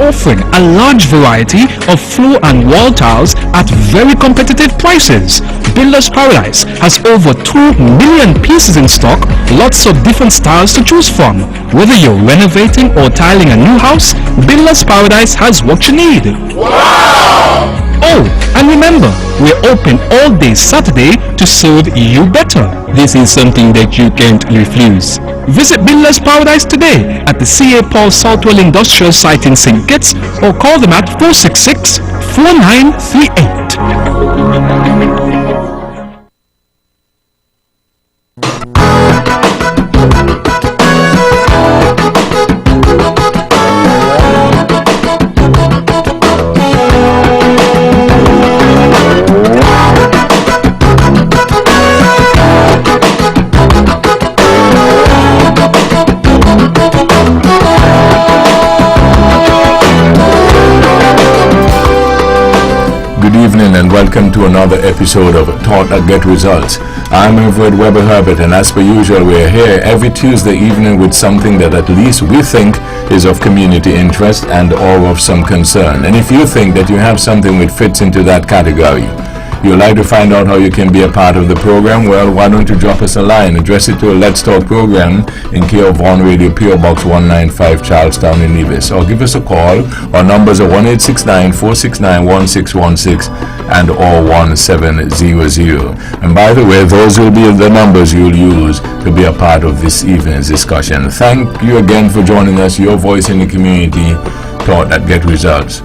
Offering a large variety of floor and wall tiles at very competitive prices. Builders Paradise has over 2 million pieces in stock, lots of different styles to choose from. Whether you're renovating or tiling a new house, Builders Paradise has what you need. Wow! Oh, and remember, we're open all day Saturday to serve you better. This is something that you can't refuse. Visit Builders Paradise today at the C.A. Paul Southwell Industrial Site in St. Kitts or call them at 466-4938. And welcome to another episode of Thought That Get Results. I'm Herbert, and as per usual, we're here every Tuesday evening with something that at least we think is of community interest and or of some concern. And if you think that you have something which fits into that category, you'd like to find out how you can be a part of the program, well, why don't you drop us a line, address it to a Let's Talk program in care of Vaughan Radio, PO Box 195, Charlestown in Nevis, or give us a call. Our numbers are 1-869-469-1616 and or 1700. And by the way, those will be the numbers you'll use to be a part of this evening's discussion. Thank you again for joining us, your voice in the community, Thought That Get Results.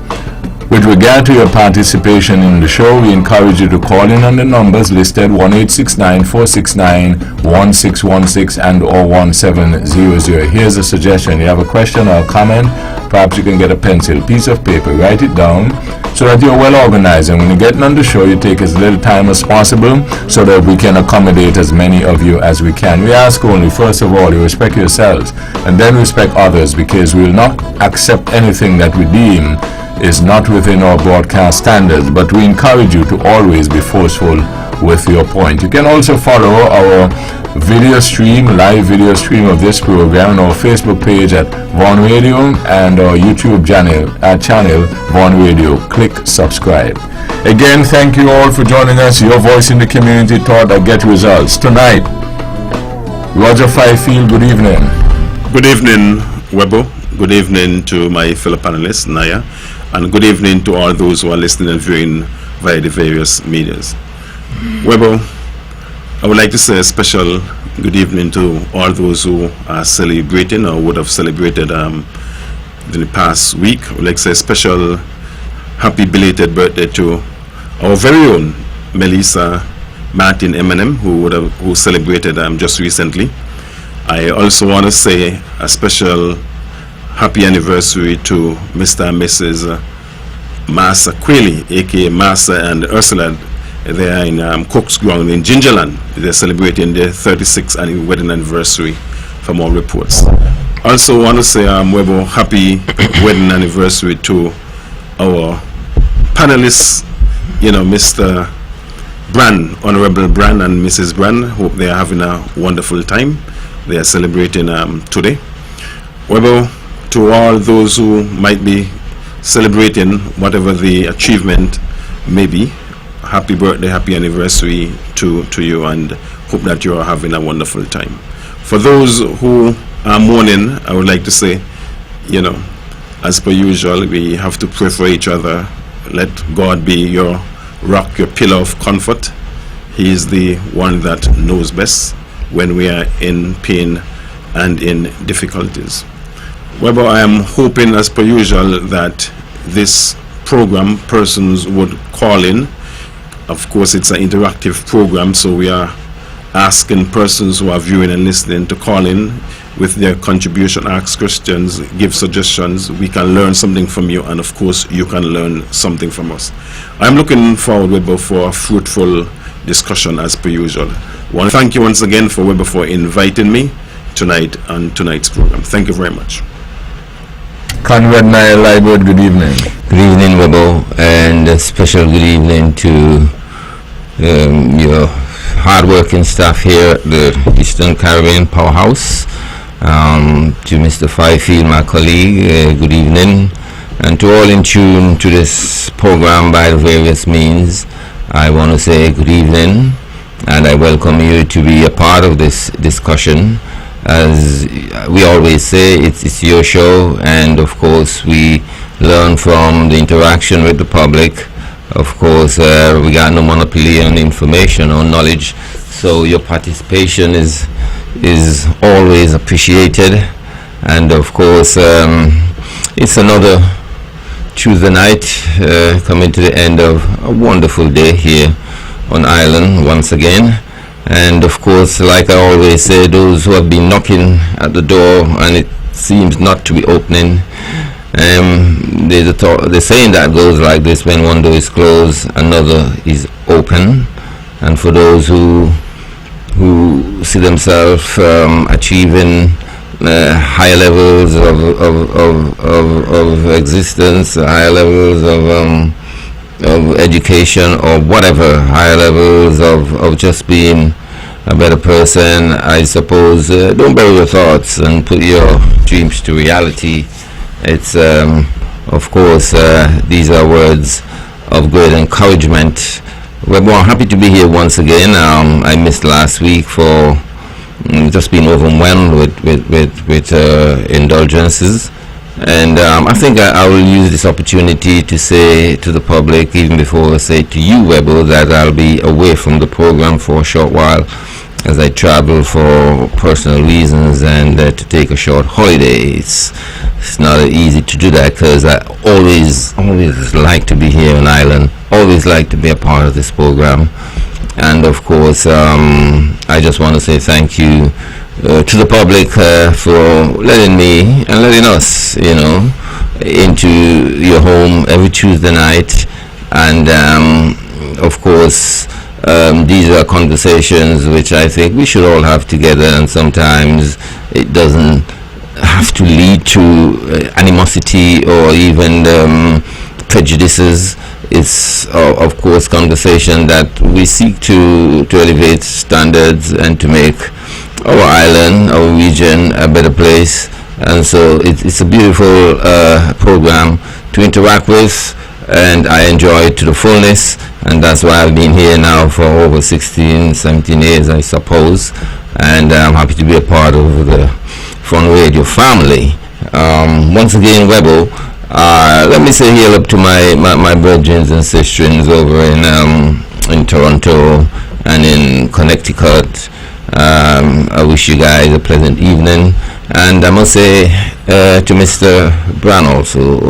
With regard to your participation in the show, we encourage you to call in on the numbers listed 1-869-469-1616 and or 1700. Here's a suggestion. You have a question or a comment, perhaps you can get a pencil, piece of paper, write it down so that you're well organized, and when you're getting on the show, you take as little time as possible so that we can accommodate as many of you as we can. We ask only, first of all, you respect yourselves and then respect others, because we will not accept anything that we deem is not within our broadcast standards, but we encourage you to always be forceful with your point. You can also follow our video stream, live video stream of this program on our Facebook page at Vaughan Radio and our YouTube channel Vaughan Radio. Click subscribe. Again, thank you all for joining us. Your voice in the community, Thought That Get Results. Tonight, Roger FYFIELD, good evening. Good evening, WEBBO. Good evening to my fellow panelists, NIAH. And good evening to all those who are listening and viewing via the various medias. WEBBO, I would like to say a special good evening to all those who are celebrating or would have celebrated in the past week. I would like to say a special happy belated birthday to our very own Melissa Martin Eminem, who celebrated just recently. I also want to say a special happy anniversary to Mr. and Mrs. Massa Quayle, aka Massa and Ursula. They are in Cook's Ground in Gingerland. They're celebrating their 36th wedding anniversary from all reports. Also want to say WEBBO, happy wedding anniversary to our panelists, Mr. Brand, Honorable Brand and Mrs. Brand. Hope they are having a wonderful time. They are celebrating today. WEBBO, to all those who might be celebrating whatever the achievement may be, happy birthday, happy anniversary to you, and hope that you are having a wonderful time. For those who are mourning, I would like to say, as per usual, we have to pray for each other. Let God be your rock, your pillar of comfort. He is the one that knows best when we are in pain and in difficulties. Webber, I am hoping, as per usual, that this program, persons would call in. Of course, it's an interactive program, so we are asking persons who are viewing and listening to call in with their contribution, ask questions, give suggestions. We can learn something from you, and of course, you can learn something from us. I'm looking forward, Webber, for a fruitful discussion as per usual. I want to thank you once again for Webber for inviting me tonight on tonight's program. Thank you very much. CONRAD, NIAH, LIBURD, good evening. Good evening, WEBBO, and a special good evening to your hard-working staff here at the Eastern Caribbean Powerhouse. To Mr. FYFIELD, my colleague, good evening. And to all in tune to this program by the various means, I want to say good evening, and I welcome you to be a part of this discussion. As we always say, it's your show, and of course we learn from the interaction with the public. Of course, we got no monopoly on information or knowledge, so your participation is always appreciated. And of course, it's another Tuesday night, coming to the end of a wonderful day here on island once again. And of course, like I always say, those who have been knocking at the door and it seems not to be opening, the saying that goes like this: when one door is closed, another is open. And for those who see themselves achieving higher levels of existence, higher levels of education, or whatever, higher levels of just being a better person, I suppose, don't bury your thoughts and put your dreams to reality. It's of course, these are words of great encouragement. We're happy to be here once again. I missed last week for just being overwhelmed with indulgences. And I think I will use this opportunity to say to the public, even before I say to you, WEBBO, that I'll be away from the program for a short while as I travel for personal reasons and to take a short holiday. It's not easy to do that because I always like to be here on island, always like to be a part of this program. And of course, I just want to say thank you to the public for letting me and letting us, into your home every Tuesday night. And of course, these are conversations which I think we should all have together, and sometimes it doesn't have to lead to animosity or even prejudices. It's of course conversation that we seek to elevate standards and to make our island, our region a better place. And so it's a beautiful program to interact with, and I enjoy it to the fullness, and that's why I've been here now for over 16, 17 years, I suppose, and I'm happy to be a part of the Front Radio family. Once again, WEBBO, let me say hail up to my brethren and sisters over in Toronto and in Connecticut. I wish you guys a pleasant evening, and I must say to Mr. Brown also,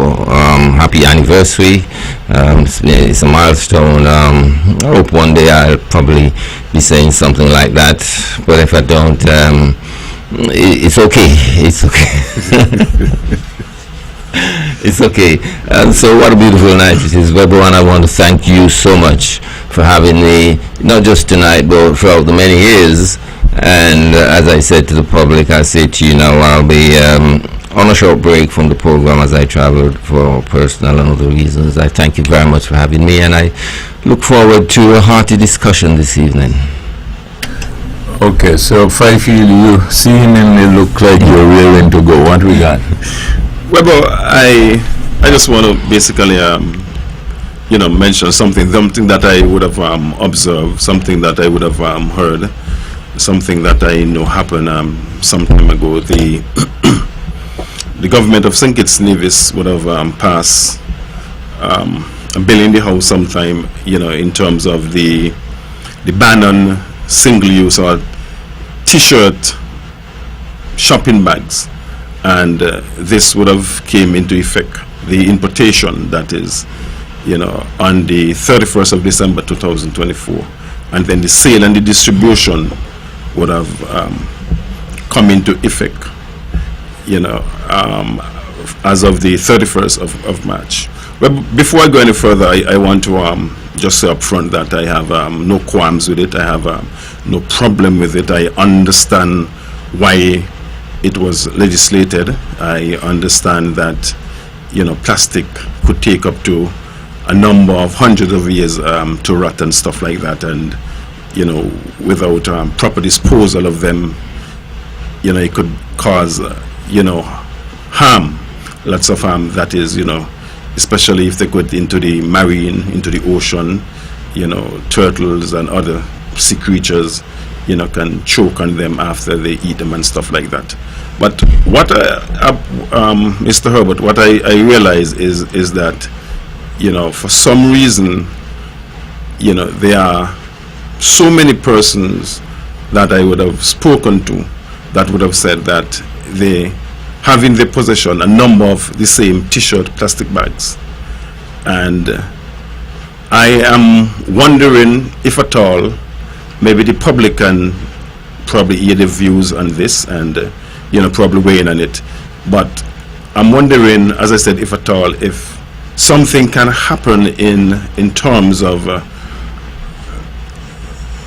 happy anniversary. It's a milestone. I hope one day I'll probably be saying something like that, but if I don't, it's okay. It's okay. It's okay. And so what a beautiful night it is, WEBBO, and I want to thank you so much for having me, not just tonight, but throughout the many years. And as I said to the public, I say to you now, I'll be on a short break from the program as I traveled for personal and other reasons. I thank you very much for having me, and I look forward to a hearty discussion this evening. Okay, so FYFIELD, you seemingly look like you're raring to go. What we got? Well, I just want to basically mention something that I would have observed, something that I would have heard, something that I know happened some time ago. The government of St. Kitts Nevis would have passed a bill in the House sometime, in terms of the ban on single-use or T-shirt shopping bags. and this would have came into effect, the importation, that is, on the 31st of December 2024, and then the sale and the distribution would have come into effect, as of the 31st of March. Well, before I go any further, I want to just say up front that I have no qualms with it. I have no problem with it. I understand why it was legislated. I understand that, plastic could take up to a number of hundreds of years to rot and stuff like that, and, without proper disposal of them, it could cause, harm, lots of harm, that is, especially if they go into the marine, into the ocean, turtles and other sea creatures, can choke on them after they eat them and stuff like that. But what, Mr. Herbert, what I realize is that, for some reason, there are so many persons that I would have spoken to that would have said that they have in their possession a number of the same t-shirt plastic bags. And I am wondering if at all, maybe the public can probably hear the views on this and, probably weigh in on it. But I'm wondering, as I said, if at all, if something can happen in terms of,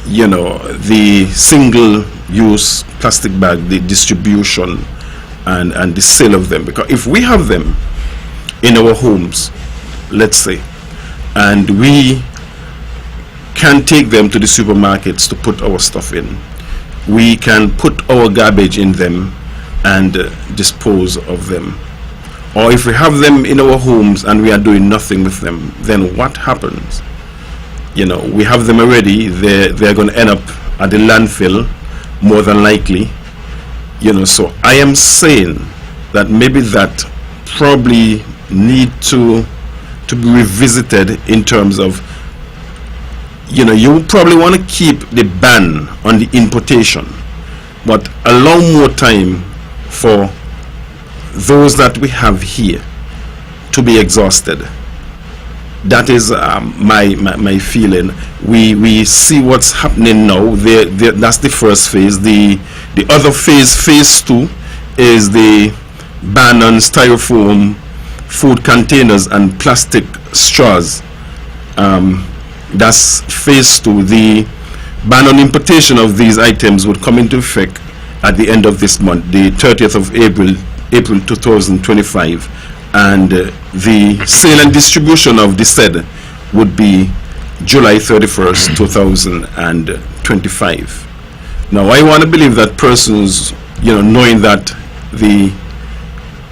the single-use plastic bag, the distribution, and the sale of them. Because if we have them in our homes, let's say, and we can take them to the supermarkets to put our stuff in, we can put our garbage in them and dispose of them. Or if we have them in our homes and we are doing nothing with them, then what happens? We have them already. They're going to end up at the landfill, more than likely. So I am saying that maybe that probably need to be revisited in terms of, you probably want to keep the ban on the importation, but allow more time for those that we have here to be exhausted. That is my feeling. We see what's happening now. That's the first phase. The other phase 2, is the ban on styrofoam food containers and plastic straws. That's phase 2. The ban on importation of these items would come into effect at the end of this month, the 30th of April 2025, and the sale and distribution of the said would be July 31st, 2025. Now, I want to believe that persons, knowing that the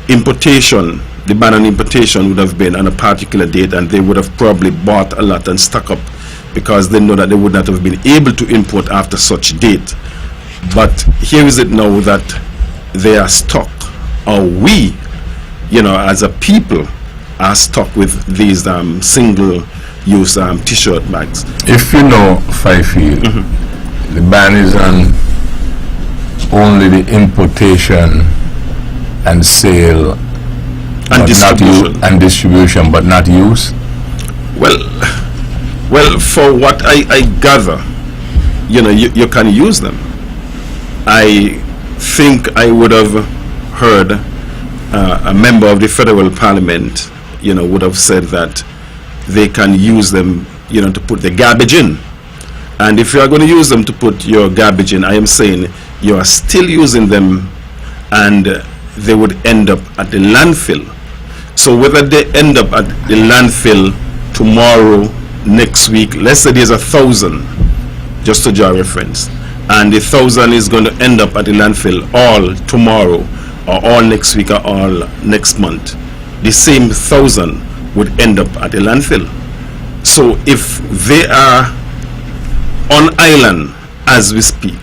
importation, the ban on importation would have been on a particular date, and they would have probably bought a lot and stock up because they know that they would not have been able to import after such date. But here is it now that they are stuck, or we, as a people, are stuck with these single-use t-shirt bags. If you know FYFIELD, the ban is on only the importation and sale And distribution. And distribution, but not use. Well, for what I gather, you can use them. I think I would have heard a member of the federal parliament, would have said that they can use them, to put the garbage in. And if you are going to use them to put your garbage in, I am saying you are still using them, and they would end up at the landfill. So whether they end up at the landfill tomorrow, next week, let's say there's 1,000, just to draw reference, and the 1,000 is going to end up at the landfill all tomorrow, or all next week, or all next month, the same 1,000 would end up at the landfill. So if they are on island as we speak,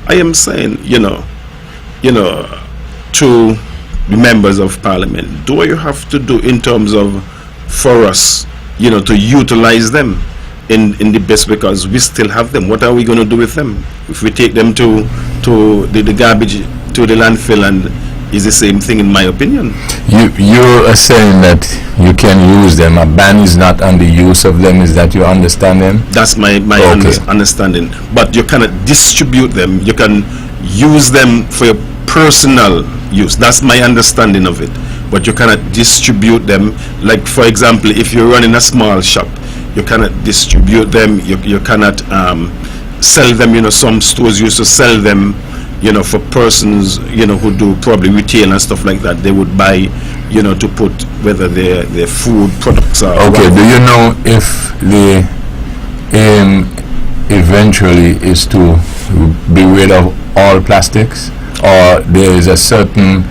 I am saying, to the members of parliament, do what you have to do in terms of, for us, to utilize them in the best, because we still have them. What are we going to do with them if we take them to the garbage, to the landfill, and is the same thing in my opinion. You are saying that you can use them. A ban is not on the use of them. Is that your understanding? That's my Okay. understanding. But you cannot distribute them. You can use them for your personal use. That's my understanding of it. But you cannot distribute them. Like, for example, if you're running a small shop, you cannot distribute them. You cannot sell them. You know, some stores used to sell them, you know, for persons, you know, who do probably retail and stuff like that. They would buy, you know, to put whether their food products are. Okay. Do you know if the aim eventually is to be rid of all plastics, or there is a certain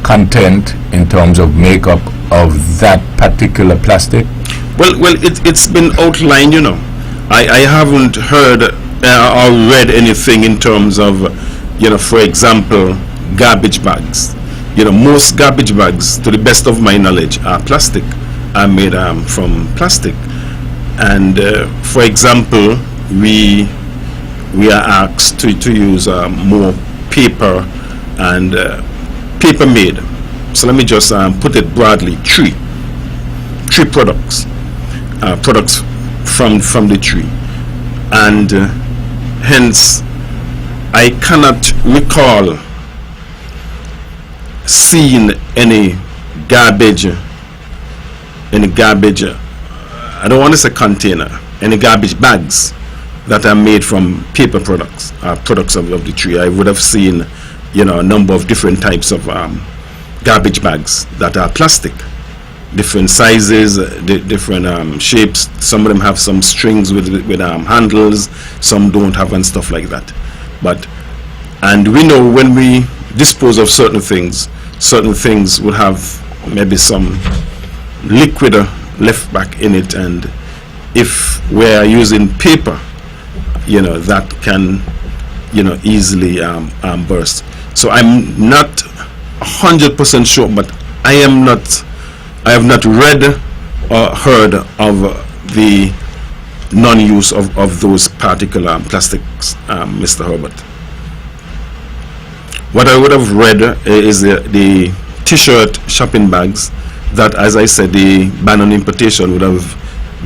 content in terms of makeup of that particular plastic? Well, it's been outlined, you know. I haven't heard or read anything in terms of, you know, for example, garbage bags. You know, most garbage bags, to the best of my knowledge, are plastic, are made from plastic. And for example, we are asked to use more paper and paper made. So let me just put it broadly: tree products, products from the tree, and hence I cannot recall seeing any garbage. I don't want to say container. Any garbage bags that are made from paper products, products of the tree. I would have seen, you know, a number of different types of garbage bags that are plastic, different sizes, different shapes. Some of them have some strings with handles, some don't have, and stuff like that. And we know when we dispose of certain things will have maybe some liquid left back in it, and if we're using paper, you know, that can, you know, easily burst. So I'm not 100% sure, but I have not read or heard of the non-use of those particular plastics, Mr. Herbert. What I would have read is the t-shirt shopping bags, that, as I said, the ban on importation would have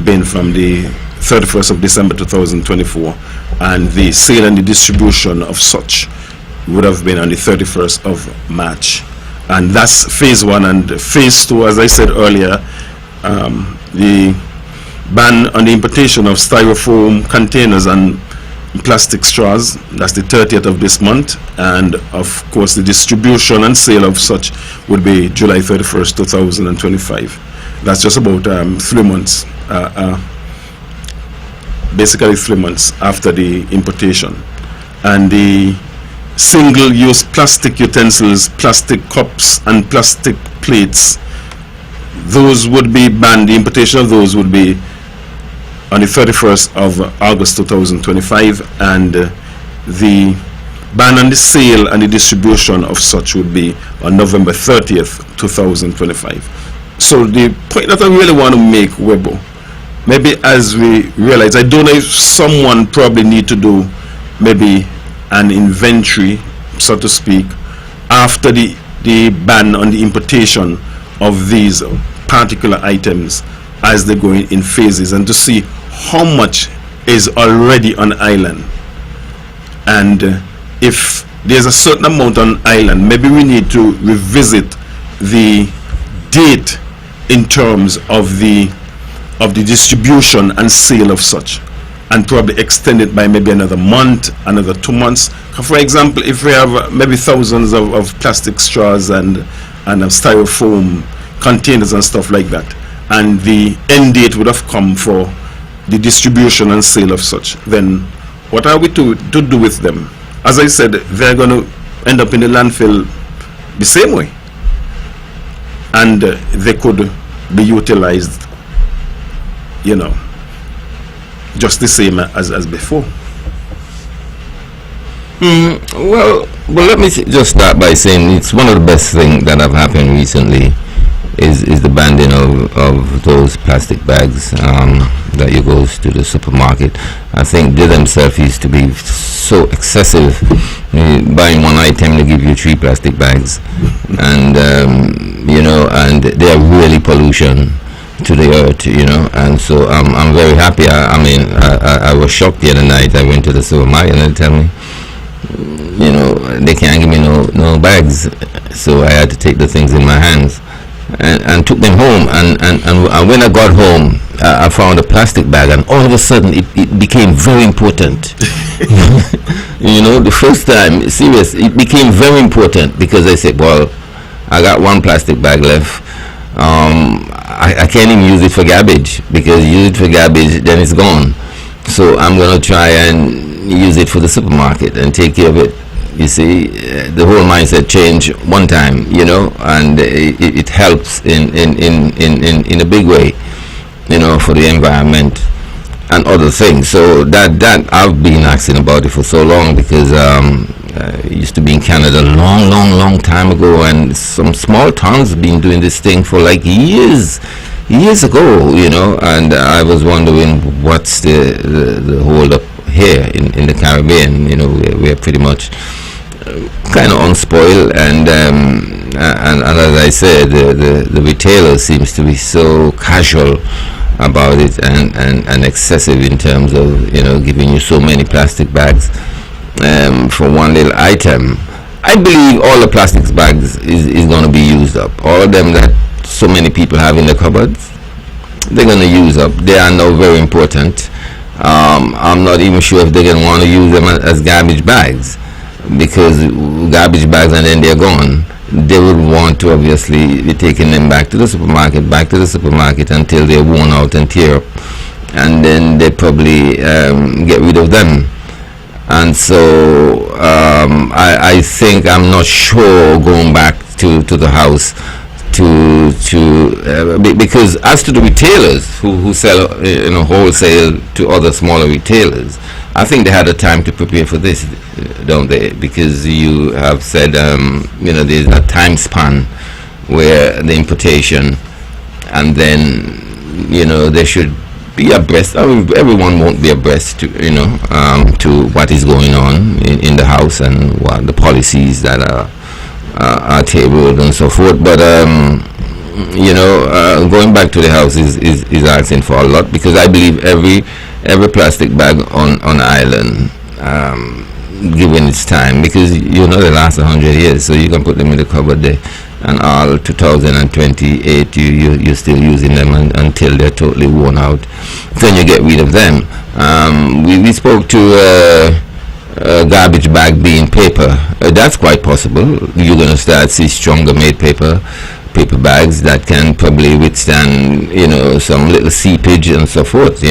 been from the 31st of December 2024, and the sale and the distribution of such would have been on the 31st of March. And that's phase one. And phase two, as I said earlier, the ban on the importation of styrofoam containers and plastic straws, that's the 30th of this month, and of course the distribution and sale of such would be July 31st 2025. That's just about 3 months, basically 3 months after the importation. And the single-use plastic utensils, plastic cups and plastic plates, those would be banned. The importation of those would be on the 31st of August 2025, and the ban on the sale and the distribution of such would be on November 30th 2025. So the point that I really want to make, WEBBO, maybe as we realize, I don't know if someone probably need to do maybe an inventory, so to speak, after the ban on the importation of these particular items as they go in phases, and to see how much is already on island. And if there's a certain amount on island, maybe we need to revisit the date in terms of the distribution and sale of such, and probably extend it by maybe another month, another 2 months. For example, if we have maybe thousands of plastic straws and styrofoam containers and stuff like that, and the end date would have come for the distribution and sale of such, then what are we to do with them? As I said, they're going to end up in the landfill the same way, and they could be utilized, you know, just the same as before. Well, let me just start by saying it's one of the best things that have happened recently is the banning of those plastic bags. that you go to the supermarket. I think they themselves used to be so excessive. Buying one item, they give you 3 plastic bags, and and they are really pollution to the earth, and so I'm very happy. I was shocked the other night. I went to the supermarket and they tell me, they can't give me no bags, so I had to take the things in my hands and took them home, and when I got home, I found a plastic bag, and all of a sudden it became very important. The first time, serious, it became very important, because I said, well, I got 1 plastic bag left. I can't even use it for garbage, because use it for garbage, then it's gone. So I'm going to try and use it for the supermarket and take care of it. You see, the whole mindset change one time, and it helps in a big way, for the environment and other things. So that I've been asking about it for so long, because I used to be in Canada long time ago, and some small towns have been doing this thing for like years ago, and I was wondering what's the hold up here in the Caribbean. We're pretty much kind of unspoiled, and as I said, the retailer seems to be so casual about it and excessive in terms of giving you so many plastic bags for one little item. I believe all the plastic bags is going to be used up. All of them that so many people have in the cupboards, they're going to use up. They are now very important. I'm not even sure if they're going to want to use them as garbage bags, because garbage bags and then they're gone. They would want to obviously be taking them back to the supermarket until they're worn out and tear up, and then they probably get rid of them. And so I think, I'm not sure, going back to the house because as to the retailers who sell wholesale to other smaller retailers, I think they had a time to prepare for this, don't they? Because you have said there's a time span where the importation, and then they should be abreast. Everyone won't be abreast to to what is going on in the house and what the policies that are tabled and so forth. But going back to the house is asking for a lot, because I believe every plastic bag on island, given its time, because they last 100 years, so you can put them in the cupboard there, and all 2028 you're still using them until they're totally worn out. Then you get rid of them. We spoke to a garbage bag being paper. That's quite possible. You're going to start see stronger made paper bags that can probably withstand some little seepage and so forth.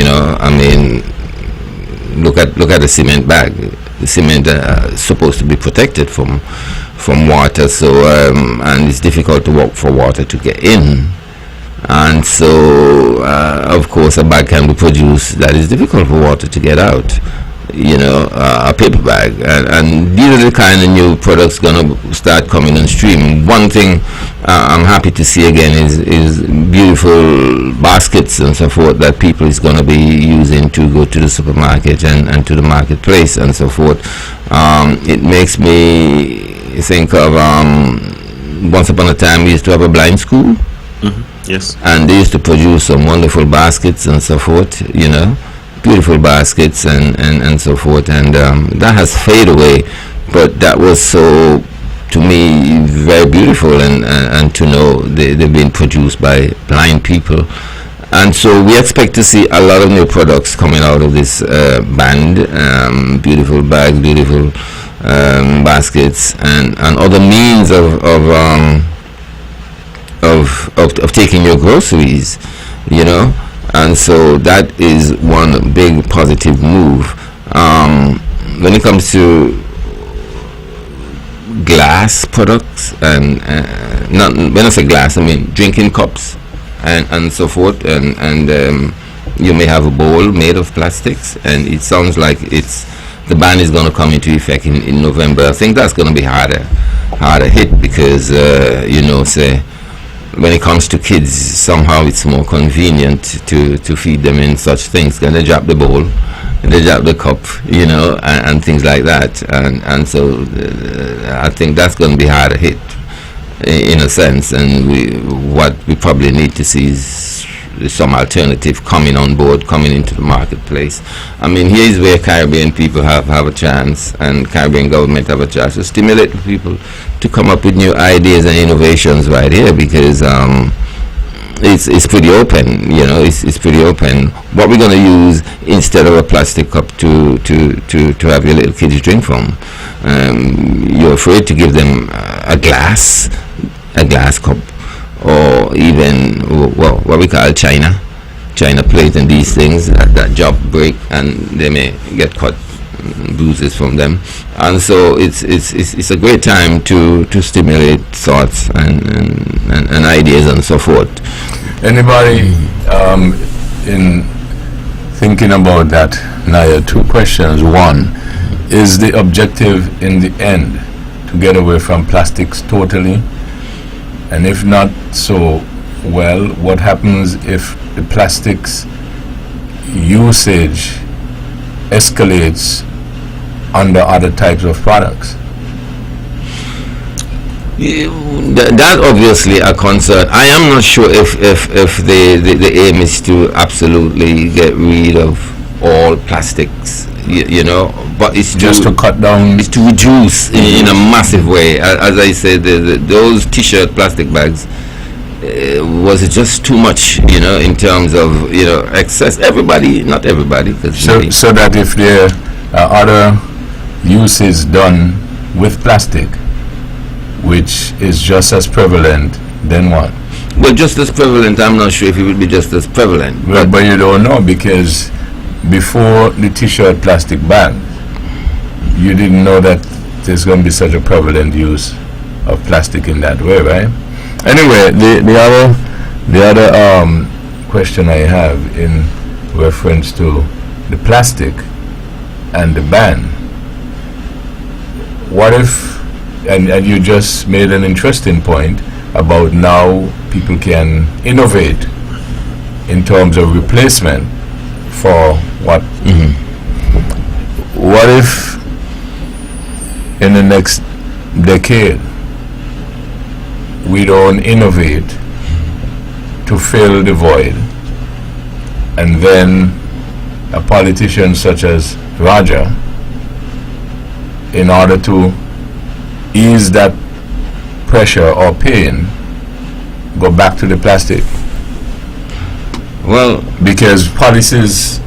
Look at the cement bag. The cement is supposed to be protected from water, so and it's difficult to walk for water to get in, and so of course a bag can be produced that is difficult for water to get out. A paper bag, and these are the kind of new products gonna start coming on stream. One thing I'm happy to see again is beautiful baskets and so forth that people is gonna be using to go to the supermarket and to the marketplace and so forth. It makes me think of once upon a time we used to have a blind school. Yes. And they used to produce some wonderful baskets and so forth, beautiful baskets and so forth, and that has faded away, but that was so, to me, very beautiful, and to know they've been produced by blind people. And so we expect to see a lot of new products coming out of this band, beautiful bags, beautiful baskets, and other means of taking your groceries, and so that is one big positive move. When it comes to glass products, and not when I say glass, I mean drinking cups and so forth, and you may have a bowl made of plastics, and it sounds like the ban is going to come into effect in November. I think that's going to be harder hit, because say when it comes to kids, somehow it's more convenient to feed them in such things. Can they drop the bowl, they drop the cup, you know, and things like that. And so I think that's going to be harder hit in a sense. And what we probably need to see is some alternative coming on board, coming into the marketplace. I mean, here's where Caribbean people have a chance, and Caribbean government have a chance to stimulate the people to come up with new ideas and innovations right here, because it's pretty open, you know, it's pretty open. What we're going to use instead of a plastic cup to have your little kids drink from. You're afraid to give them a glass cup, or even what we call China plate and these things that job break and they may get cut, bruises from them. And so it's a great time to stimulate thoughts and ideas and so forth. Anybody in thinking about that, Naya, two questions. One, is the objective in the end to get away from plastics totally? And if not so, well, what happens if the plastics usage escalates under other types of products? That obviously a concern. I am not sure if the aim is to absolutely get rid of all plastics, you know, but it's just to cut down. It's to reduce in a massive way. As I said, those T-shirt plastic bags was just too much, you know, in terms of, you know, excess. Everybody, not everybody. So that if there are other uses done with plastic, which is just as prevalent, then what? Well, just as prevalent, I'm not sure if it would be just as prevalent. Well, but you don't know, because before the T-shirt plastic ban, you didn't know that there's going to be such a prevalent use of plastic in that way, right? Anyway, the other question I have in reference to the plastic and the ban. What if, and you just made an interesting point about now people can innovate in terms of replacement for what? What if in the next decade we don't innovate to fill the void, and then a politician such as Raja, in order to ease that pressure or pain, go back to the plastic? Well, because policies,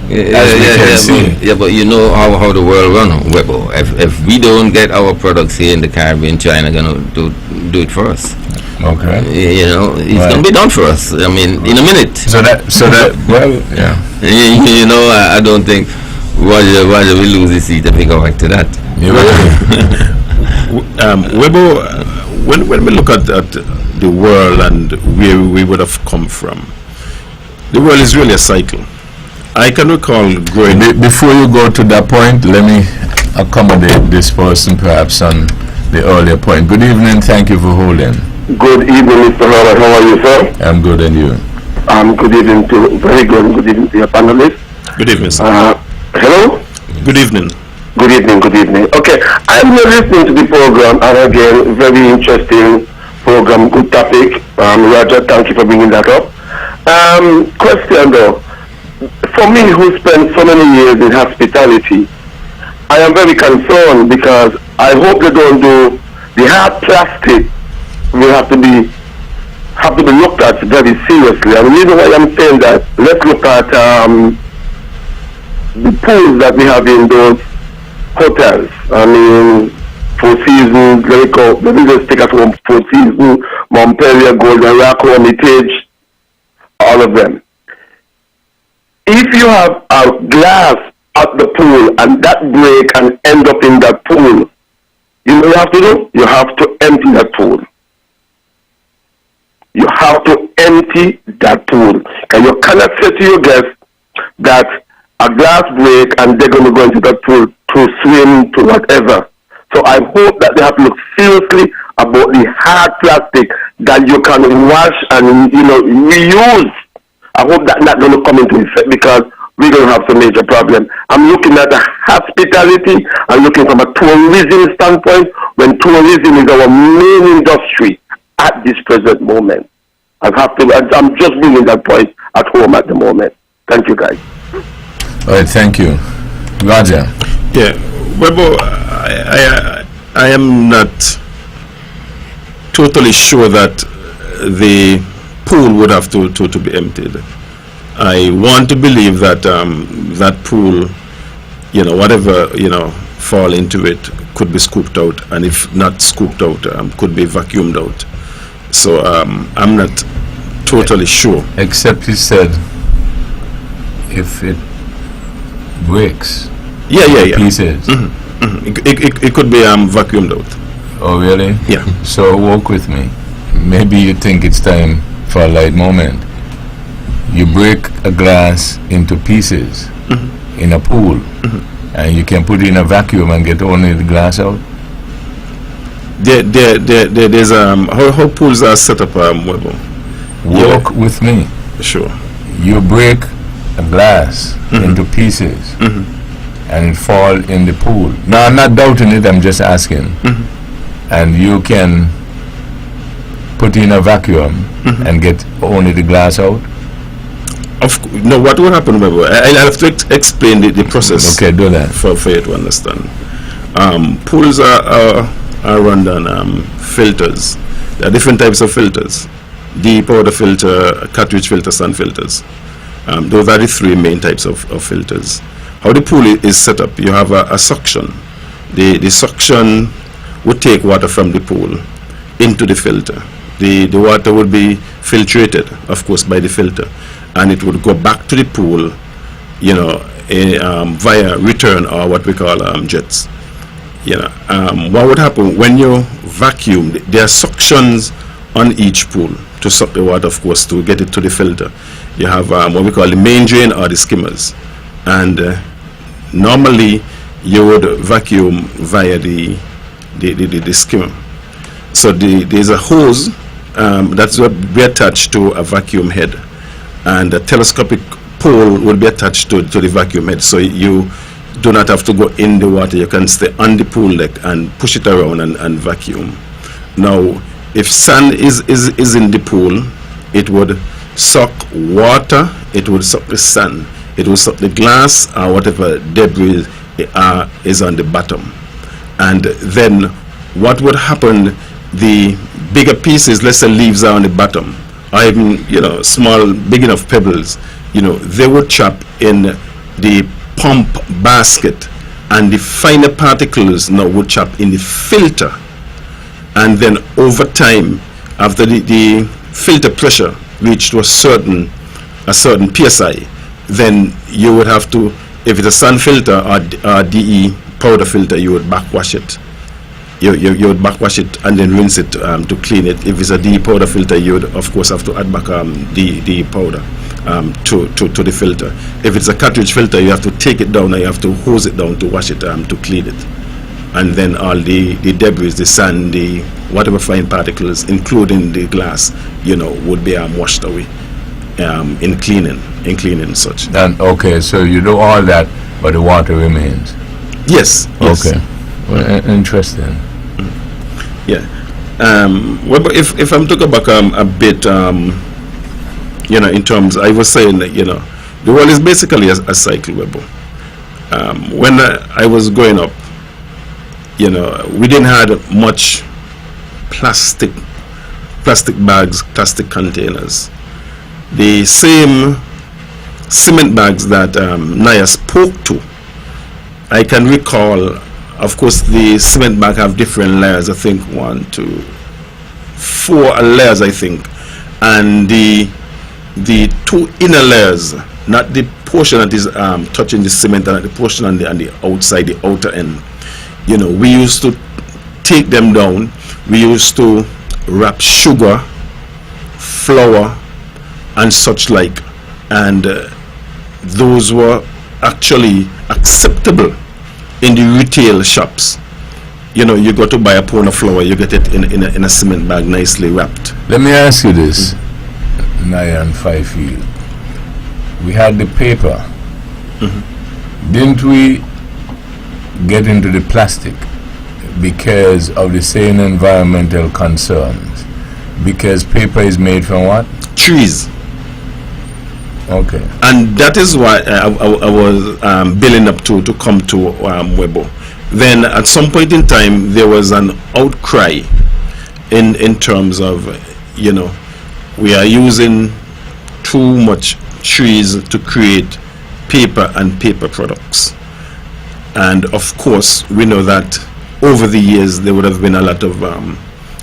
but you know how the world runs, WEBBO. If we don't get our products here in the Caribbean, China gonna do it for us. Okay. You know, it's gonna be done for us. I mean, in a minute. So that well, yeah. You know, I don't think Roger will lose his seat if we go back to that. WEBBO, when we look at the world and where we would have come from, the world is really a cycle. I can recall growing... Before you go to that point, let me accommodate this person perhaps on the earlier point. Good evening, thank you for holding. Good evening, Mr. Herbert. How are you, sir? I'm good, and you? Good evening to, very good. Good evening to your panelists. Good evening, sir. Hello? Good evening. Good evening, good evening. Okay, I'm listening to the program, and again, very interesting program, good topic. Roger, thank you for bringing that up. Question though, for me who spent so many years in hospitality, I am very concerned because I hope they don't do the hard plastic will have to be looked at very seriously. And the reason why I'm saying that, let's look at the pools that we have in those hotels. I mean, Four Seasons, let me just take it from Four Seasons, Montpellier, Golden Rock, Hermitage, all of them. If you have a glass at the pool and that break and end up in that pool, you know what you have to do? You have to empty that pool. You have to empty that pool. And you cannot say to your guests that a glass break and they're going to go into that pool to swim, to whatever. So I hope that they have to look seriously about the hard plastic that you can wash and reuse. I hope that not going to come into effect because we're going to have some major problem. I'm looking at the hospitality. I'm looking from a tourism standpoint when tourism is our main industry at this present moment. I'm just bringing that point at home at the moment. Thank you, guys. All right, thank you. Roger. Yeah, WEBBO, I am not totally sure that the pool would have to be emptied. I want to believe that that pool, whatever fall into it could be scooped out, and if not scooped out, could be vacuumed out. So I'm not totally sure. Except he said if it breaks pieces. It could be vacuumed out. Oh, really? Yeah. So walk with me. Maybe you think it's time for a light moment. You break a glass into pieces in a pool, and you can put it in a vacuum and get only the glass out. There's how pools are set up, WEBBO. Walk with me. Sure. You break a glass into pieces and it fall in the pool. Now I'm not doubting it, I'm just asking. And you can put in a vacuum and get only the glass out. No, what will happen, WEBBO? I'll have to explain the process. Okay, do that. For you to understand. Pools are run on filters. There are different types of filters. Deep powder filter, cartridge filter, sun filters. Those are the three main types of filters. How the pool is set up, you have a suction. The suction would take water from the pool into the filter. The water would be filtrated, of course, by the filter, and it would go back to the pool, via return, or what we call jets. What would happen when you vacuum? There are suctions on each pool to suck the water, of course, to get it to the filter. You have what we call the main drain or the skimmers, and normally you would vacuum via the skimmer. So there's a hose that's be attached to a vacuum head, and a telescopic pole will be attached to the vacuum head. So you do not have to go in the water. You can stay on the pool deck and push it around and vacuum. Now, if sand is in the pool, it would suck water, it would suck the sand, it would suck the glass or whatever debris is on the bottom. And then what would happen, the bigger pieces, let's say leaves are on the bottom, or even small, big enough pebbles, they would chop in the pump basket, and the finer particles now would chop in the filter. And then over time, after the filter pressure reached to a certain psi, then you would have to, if it's a sand filter or DE powder filter, you would backwash it. You would backwash it and then rinse it to clean it. If it's a DE powder filter, you would of course have to add back the powder to the filter. If it's a cartridge filter, you have to take it down and you have to hose it down to wash it to clean it. And then all the debris, the sand, the whatever fine particles, including the glass, would be washed away in cleaning such. And okay, so you do all that, but the water remains. Yes. Okay. Well, interesting. Yeah. Well, but if I'm talking about a bit, in terms, I was saying that the world is basically a cycle, WEBBO. When I was growing up, we didn't have much plastic bags, plastic containers. The same cement bags that NIAH spoke to, I can recall, of course, the cement bag have different layers, I think 1, 2, 4 layers, I think. And the two inner layers, not the portion that is touching the cement, and the portion on the outside, the outer end. We used to take them down. We used to wrap sugar, flour, and such like, and those were actually acceptable in the retail shops. you know, you go to buy a pound of flour, you get it in a cement bag nicely wrapped. Let me ask you this, NIAH and FYFIELD. We had the paper. Didn't we get into the plastic because of the same environmental concerns? Because paper is made from what? Trees. Okay. And that is why I was building up to come to WEBBO. Then at some point in time there was an outcry in terms of, you know, we are using too much trees to create paper and paper products. And of course we know that over the years there would have been a lot of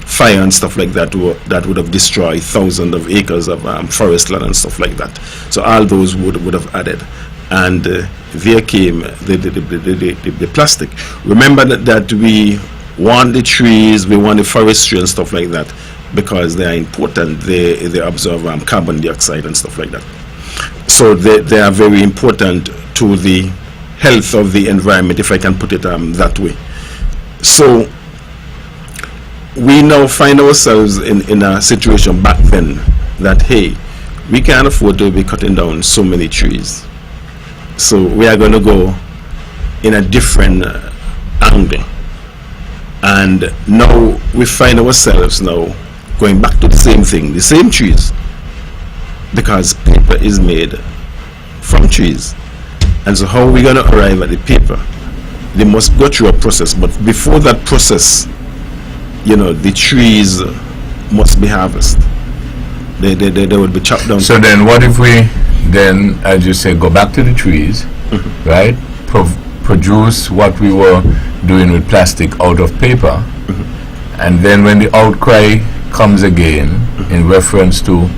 fire and stuff like that that would have destroyed thousands of acres of forest land and stuff like that. So all those would have added, and there came the plastic. Remember that we want the trees, we want the forestry and stuff like that because they are important. They absorb carbon dioxide and stuff like that. So they are very important to the health of the environment, if I can put it that way. So we now find ourselves in a situation back then that, hey, we can't afford to be cutting down so many trees. So we are going to go in a different angle. And now we find ourselves now going back to the same thing, the same trees, because paper is made from trees. And so how are we going to arrive at the paper? They must go through a process, but before that process, you know, the trees must be harvested. They would be chopped down. So then what if we then, as you say, go back to the trees, right? Produce what we were doing with plastic out of paper, and then when the outcry comes again in reference to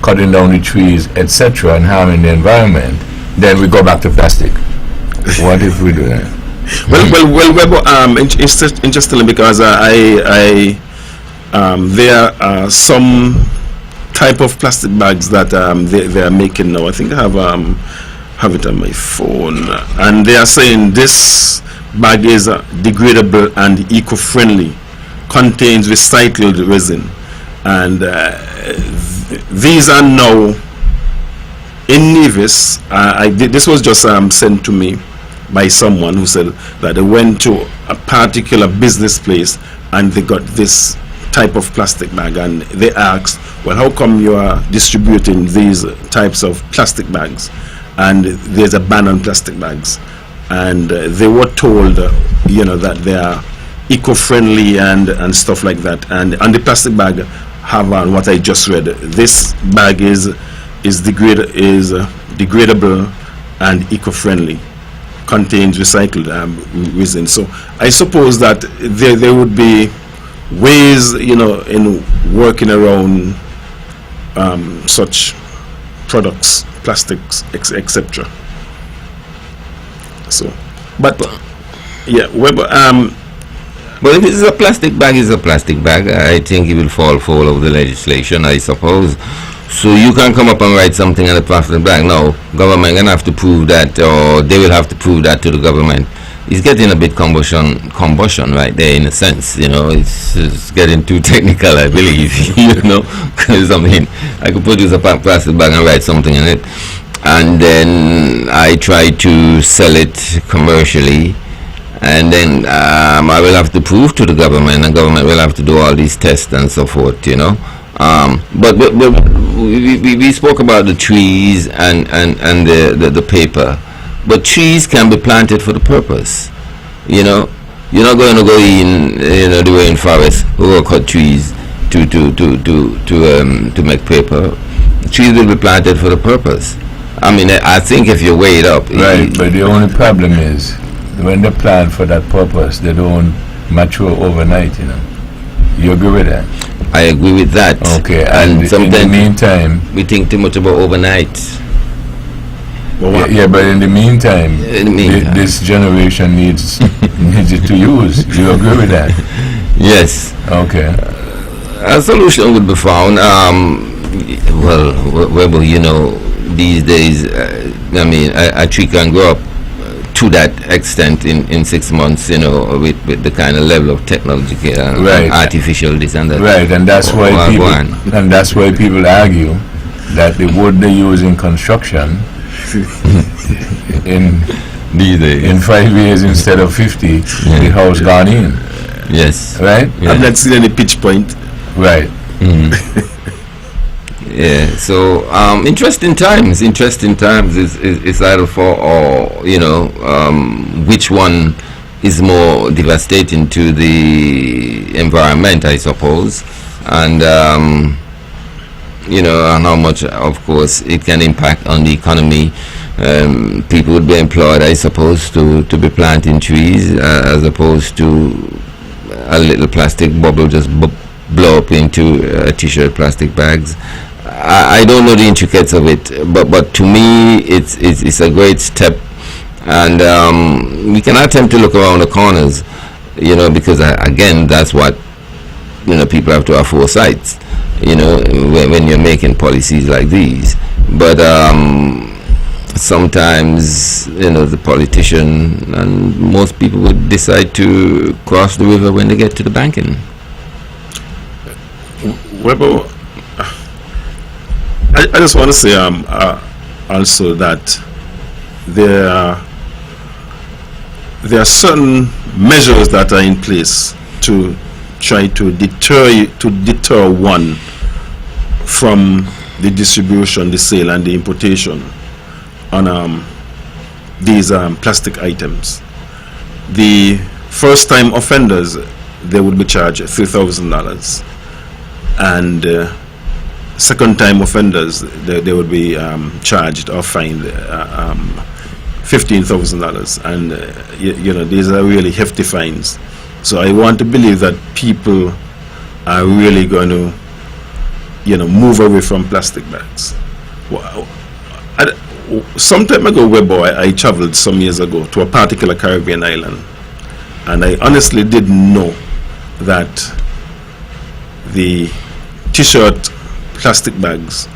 cutting down the trees, etc., and harming the environment, then we go back to plastic. What if we do that? Well, WEBBO, it's interesting because there are some type of plastic bags that they are making now. I think I have it on my phone, and they are saying this bag is degradable and eco-friendly, contains recycled resin, and these are now in Nevis. This was just sent to me by someone who said that they went to a particular business place and they got this type of plastic bag, and they asked, well, how come you are distributing these types of plastic bags and there's a ban on plastic bags? And they were told, you know, that they are eco-friendly and stuff like that, and on the plastic bag have on what I just read. This bag is degradable and eco-friendly, contains recycled resin. So I suppose that there would be ways, you know, in working around such products, plastics, etc. So, but yeah, but if it's a plastic bag, it's a plastic bag. I think it will fall foul of the legislation, I suppose. So you can come up and write something on a plastic bag. No, government gonna have to prove that, or they will have to prove that to the government. It's getting a bit combustion right there, in a sense. You know, it's getting too technical, I believe. You know, because I mean, I could produce a plastic bag and write something in it, and then I try to sell it commercially, and then I will have to prove to the government, and government will have to do all these tests and so forth. You know. But we spoke about the trees and the paper, but trees can be planted for the purpose. You know, you're not going to go in, you know, the rainforest or cut trees to make paper. Trees will be planted for the purpose. I mean, I think if you weigh it up, right. But the only problem is when they plant for that purpose, they don't mature overnight. You know. You agree with that? I agree with that. Okay, and in the meantime, we think too much about overnight. Yeah, but in the meantime, this generation needs it to use. You agree with that? Yes. Okay. A solution would be found. Well, you know, these days, I mean, a tree can grow up to that extent in 6 months, you know, with the kind of level of technology, Right. artificial this and that. Right, and that's why Well, people go on. and that's why people argue that the wood they use in construction in These days. in 5 years instead of 50, the house gone in. Yes. Right? Yeah. I've not seen any pitch point. Right. Yeah. So interesting times. Interesting times is either for, or you know, which one is more devastating to the environment, I suppose, and you know, and how much, of course, it can impact on the economy. People would be employed, I suppose, to be planting trees, as opposed to a little plastic bubble just blow up into t-shirt plastic bags. I don't know the intricacies of it, but to me it's a great step, and we cannot attempt to look around the corners, you know, because again, that's what, you know, people have to have foresight, you know, when you're making policies like these. But sometimes, you know, the politician and most people would decide to cross the river when they get to the banking. WEBBO, I just want to say also that there are certain measures that are in place to try to deter one from the distribution, the sale, and the importation on these plastic items. The first-time offenders, they would be charged $3,000, and second-time offenders, they would be charged or fined $15,000, and you know, these are really hefty fines. So I want to believe that people are really going to, you know, move away from plastic bags. Some time ago, WEBBO, I traveled some years ago to a particular Caribbean island, and I honestly didn't know that the t-shirt plastic bags,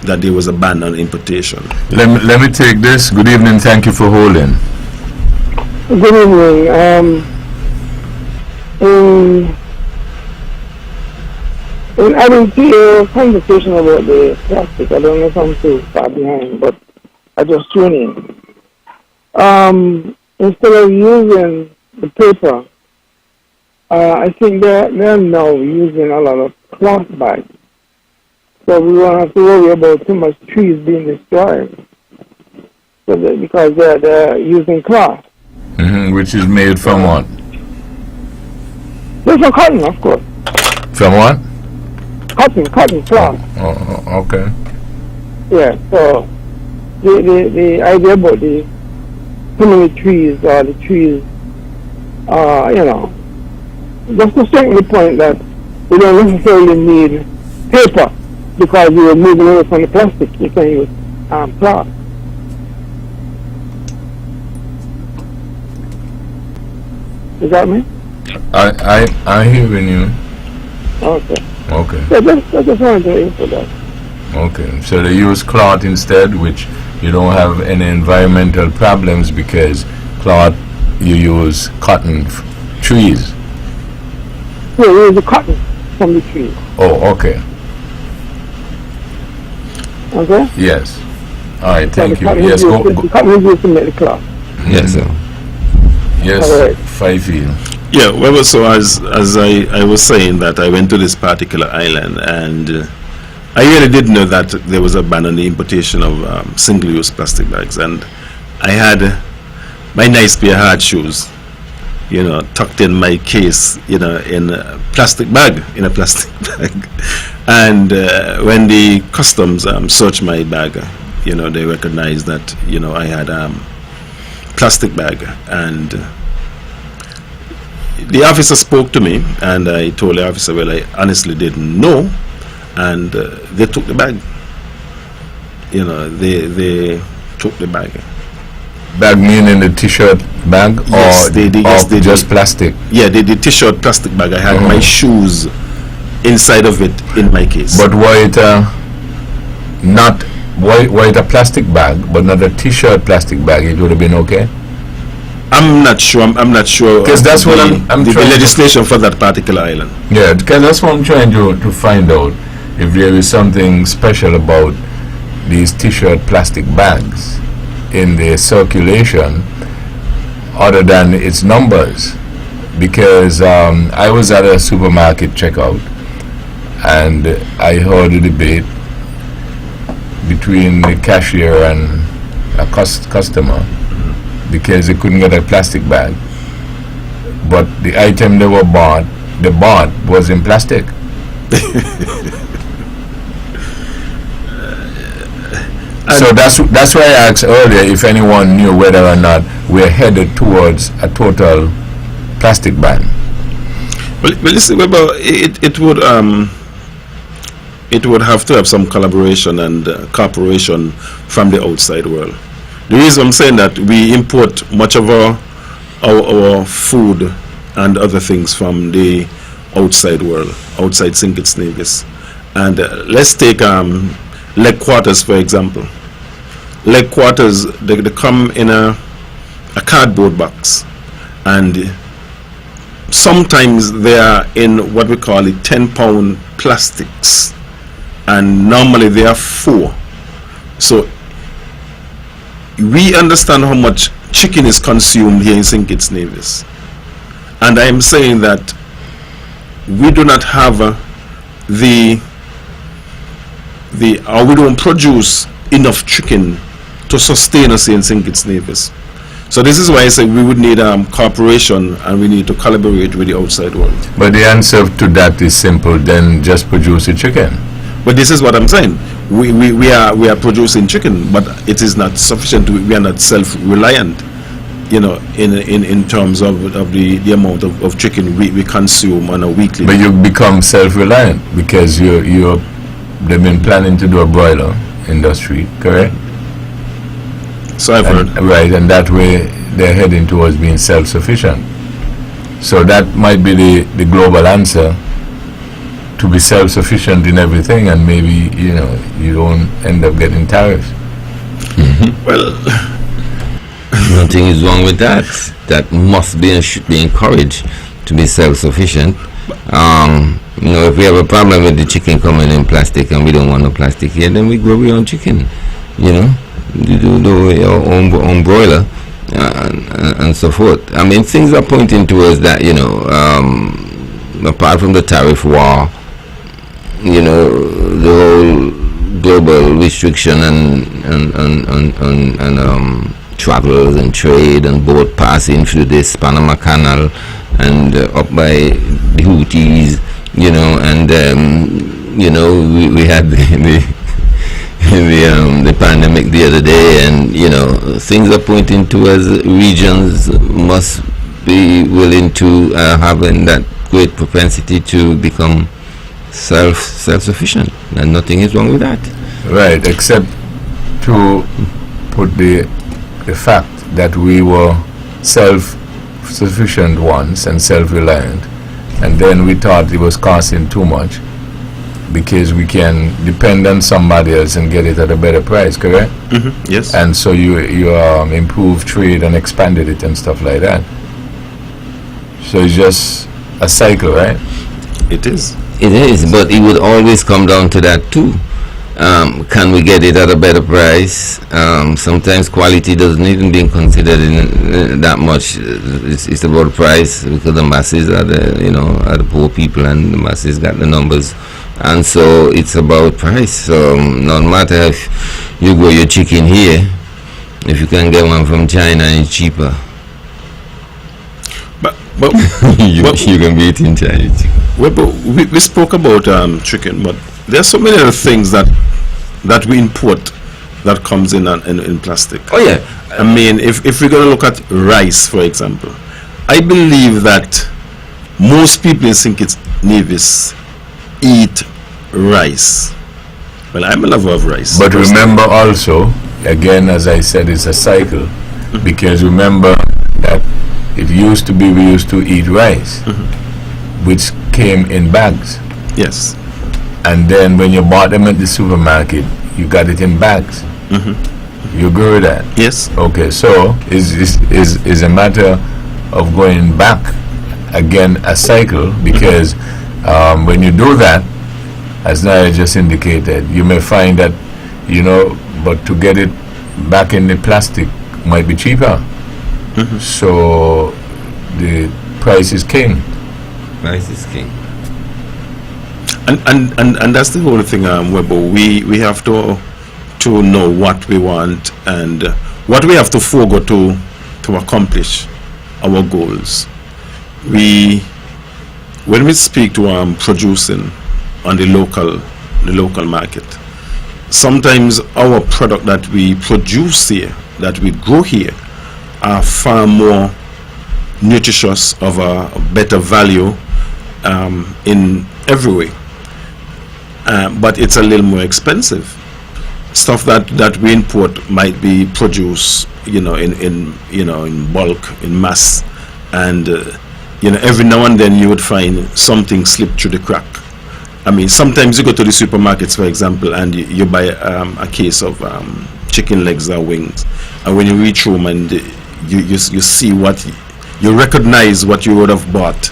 that there was a ban on importation. Let me take this. Good evening. Thank you for holding. Good evening. In adding to your conversation about the plastic, I don't know if I'm too far behind, but I just tuned in. Instead of using the paper, I think they're now using a lot of cloth bags. So we won't have to worry about too much trees being destroyed. So because they're using cloth. Which is made from what? They're from cotton, of course. From what? Cotton, cloth. Oh, okay. Yeah, so the idea about the too many trees, or the trees, you know, just to strengthen the point that we don't necessarily need paper because we are moving away from the plastic. You can use cloth. You got me? I'm hearing you. Okay. Okay. Yeah, I just wanted to info that. Okay. So they use cloth instead, which you don't have any environmental problems because cloth, you use cotton trees. Yeah, we use the cotton from the trees. Oh, okay. Okay? Yes. All right. Thank you. The Yes. the cotton is used to make the cloth. Yes, sir. Yes. All right. FYFIELD. Yeah, well, so as I was saying that I went to this particular island, and I really did know that there was a ban on the importation of single-use plastic bags, and I had my nice pair of hard shoes, you know, tucked in my case, you know, in a plastic bag, and when the customs searched my bag, you know, they recognized that, you know, I had plastic bag, and the officer spoke to me, and I told the officer, well, I honestly didn't know, and they took the bag. You know, they took the bag. Bag meaning the t-shirt bag, Yes, or they just did. plastic? Yeah, the t-shirt plastic bag. I had my shoes inside of it in my case. But why it why it a plastic bag, but not a t-shirt plastic bag? It would have been okay. I'm not sure. I'm not sure. 'Cause that's what I'm the trying to- legislation for that particular island. Yeah, because that's what I'm trying to find out, if there is something special about these t-shirt plastic bags in the circulation other than its numbers. Because I was at a supermarket checkout and I heard a debate between the cashier and a customer because they couldn't get a plastic bag, but the item they bought was in plastic. So that's why I asked earlier if anyone knew whether or not we're headed towards a total plastic ban. Well, listen, Webber, it would have to have some collaboration and cooperation from the outside world. The reason I'm saying that, we import much of our food and other things from the outside world, outside St. Kitts Nevis. And let's take leg quarters, for example. Leg quarters, they come in a cardboard box, and sometimes they are in what we call 10-pound plastics, and normally they are 4. So we understand how much chicken is consumed here in St. Kitts Nevis, and I am saying that we do not have we don't produce enough chicken to sustain us in St. Kitts Nevis. So this is why I say we would need cooperation, and we need to collaborate with the outside world. But the answer to that is simple, then just produce the chicken. But this is what I'm saying. We are producing chicken, but it is not sufficient. We are not self-reliant, in terms of the amount of chicken we consume on a weekly. But you become self-reliant because they've been planning to do a broiler industry, correct? So I've heard. Right, and that way they're heading towards being self-sufficient. So that might be the global answer, to be self-sufficient in everything, and maybe you don't end up getting tariffs. Well, Nothing is wrong with that. That must be and should be encouraged, to be self-sufficient. If we have a problem with the chicken coming in plastic and we don't want no plastic here, then we grow our own chicken. You do your own broiler and so forth. I mean, things are pointing towards that. Apart from the tariff war, the whole global restriction and travels and trade and boat passing through this Panama Canal and up by the Houthis, we had the pandemic the other day, and things are pointing towards regions must be willing to having that great propensity to become self-sufficient, and nothing is wrong with that. Right, except to put the fact that we were self-sufficient once and self-reliant, and then we thought it was costing too much because we can depend on somebody else and get it at a better price, correct? Mm-hmm. Yes. And so you improved trade and expanded it and stuff like that. So it's just a cycle, right? It is. It is, but it would always come down to that too. Can we get it at a better price? Sometimes quality doesn't even be considered in that much. It's about price, because the masses are the poor people, and the masses got the numbers, and so it's about price. So no matter if you grow your chicken here, if you can get one from China, it's cheaper. But you can be eating Chinese chicken. We spoke about chicken, but there are so many other things that we import that comes in plastic. Oh yeah. I mean, if we're going to look at rice, for example, I believe that most people in St. Kitts Nevis eat rice. Well, I'm a lover of rice. But remember also, again, as I said, it's a cycle. Because remember that we used to eat rice, which came in bags. Yes. And then when you bought them at the supermarket, you got it in bags. You agree with that? Yes. Okay, so is a matter of going back again a cycle, because when you do that, as Naya just indicated, you may find that, but to get it back in the plastic might be cheaper. So the price is king. Price is king. And that's the whole thing, WEBBO. We have to know what we want and what we have to forego to accomplish our goals. When we speak to producing on the local market, sometimes our product that we produce here, that we grow here, are far more nutritious, of a better value in every way. But it's a little more expensive. Stuff that we import might be produced, in bulk, in mass, and every now and then you would find something slip through the crack. I mean, sometimes you go to the supermarkets, for example, and you buy a case of chicken legs or wings, and when you reach home and you see what you recognize what you would have bought,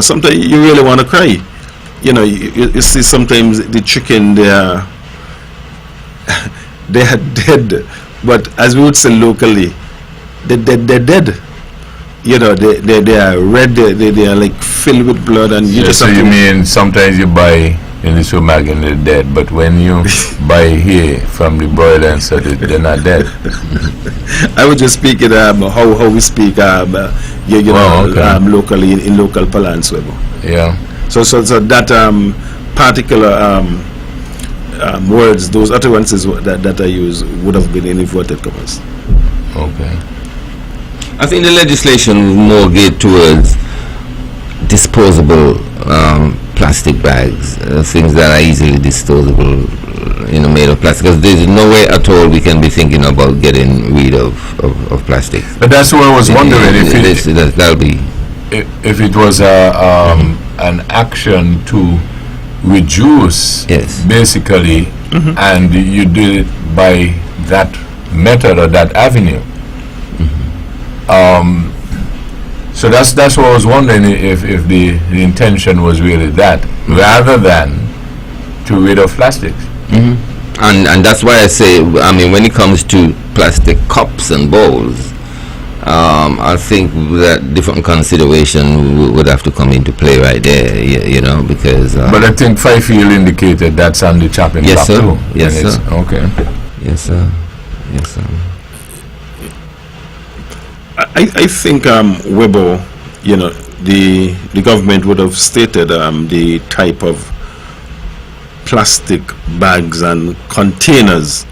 sometimes you really want to cry. You see sometimes the chicken, they are dead, but as we would say locally, they're dead. They are red, they are like filled with blood, and you just so you mean sometimes you buy in the supermarket and they're dead, but when you buy here from the broiler and so they're not dead. I would just speak it how we speak locally in local parlance. Yeah. So that particular words, those utterances that I use would have been in inverted commas. Okay. I think the legislation is more geared towards disposable plastic bags, things that are easily disposable, made of plastic. Because there's no way at all we can be thinking about getting rid of plastic. But that's what I was wondering, if it was an action to reduce, basically, and you did it by that method or that avenue. So that's what I was wondering, if the intention was really that, rather than to rid of plastics. And that's why I say, when it comes to plastic cups and bowls, I think that different consideration would have to come into play right there, because... but I think FYFIELD indicated that's on the chopping block too. Yes, sir. Okay. Yes, sir. Yes, sir. I think WEBBO, the government would have stated the type of plastic bags and containers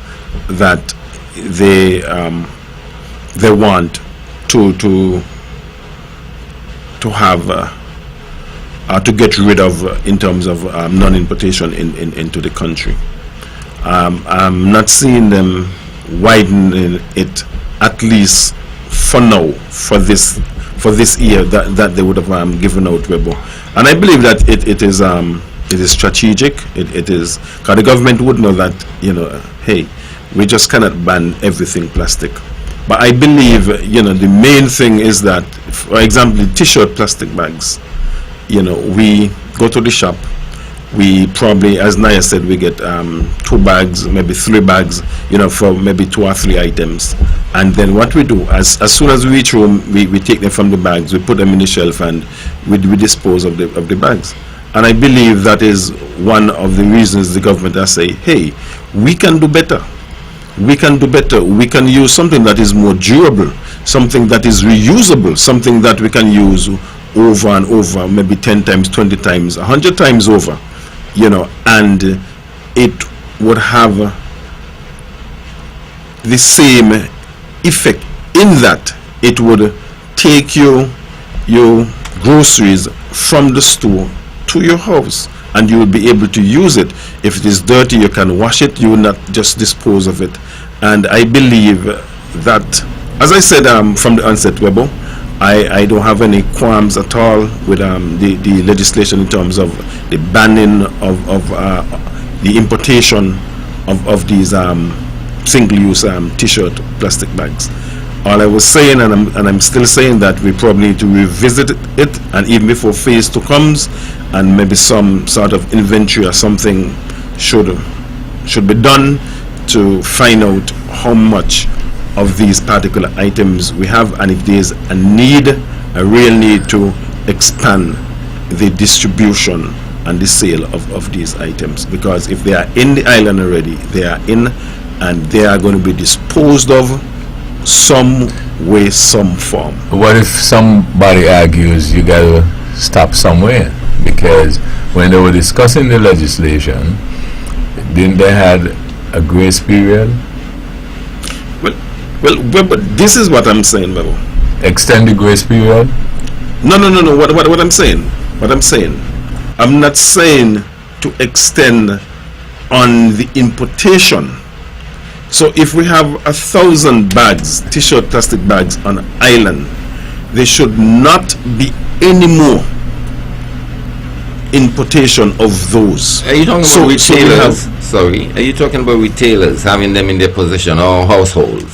that they want to have to get rid of in terms of non-importation into the country. I'm not seeing them widening it, at least for now, for this year that they would have given out WEBBO. And I believe that it is strategic. It is, because the government would know that, hey, we just cannot ban everything plastic. But I believe, the main thing is that, for example, the t-shirt plastic bags, we go to the shop, we probably, as Naya said, we get 2 bags, maybe 3 bags, for maybe 2 or 3 items. And then what we do, as soon as we reach home, we take them from the bags, we put them in the shelf, and we dispose of the bags. And I believe that is one of the reasons the government has say, hey, we can do better. We can do better. We can use something that is more durable, something that is reusable, something that we can use over and over, maybe 10 times, 20 times, 100 times over, and it would have the same effect in that it would take your groceries from the store to your house, and you will be able to use it. If it is dirty, you can wash it. You will not just dispose of it. And I believe that, as I said from the onset, WEBBO, I don't have any qualms at all with the legislation in terms of the banning of the importation of these single-use T-shirt plastic bags. All I was saying, and I'm still saying, that we probably need to revisit it, and even before phase 2 comes, and maybe some sort of inventory or something should be done to find out how much of these particular items we have, and if there's a real need to expand the distribution and the sale of these items, because if they are in the island already, they are in, and they are going to be disposed of some way, some form. What if somebody argues you gotta stop somewhere? Because when they were discussing the legislation, didn't they had a grace period? Well, but this is what I'm saying, Bebo. Extend the grace period? No. What I'm saying, I'm not saying to extend on the importation. So if we have 1,000 bags, T-shirt plastic bags on an island, there should not be any more importation of those. Are you talking about retailers? Are you talking about retailers having them in their possession, or households?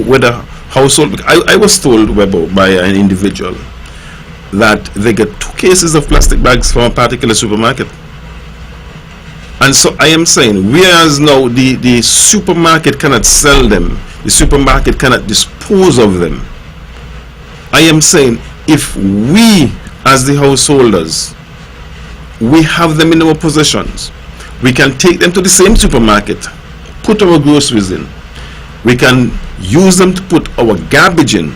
Whether household, I was told, Webbo, by an individual that they get 2 cases of plastic bags from a particular supermarket. And so I am saying, whereas now the supermarket cannot sell them, the supermarket cannot dispose of them, I am saying, if we as the householders, we have them in our possessions, we can take them to the same supermarket, put our groceries in, we can use them to put our garbage in.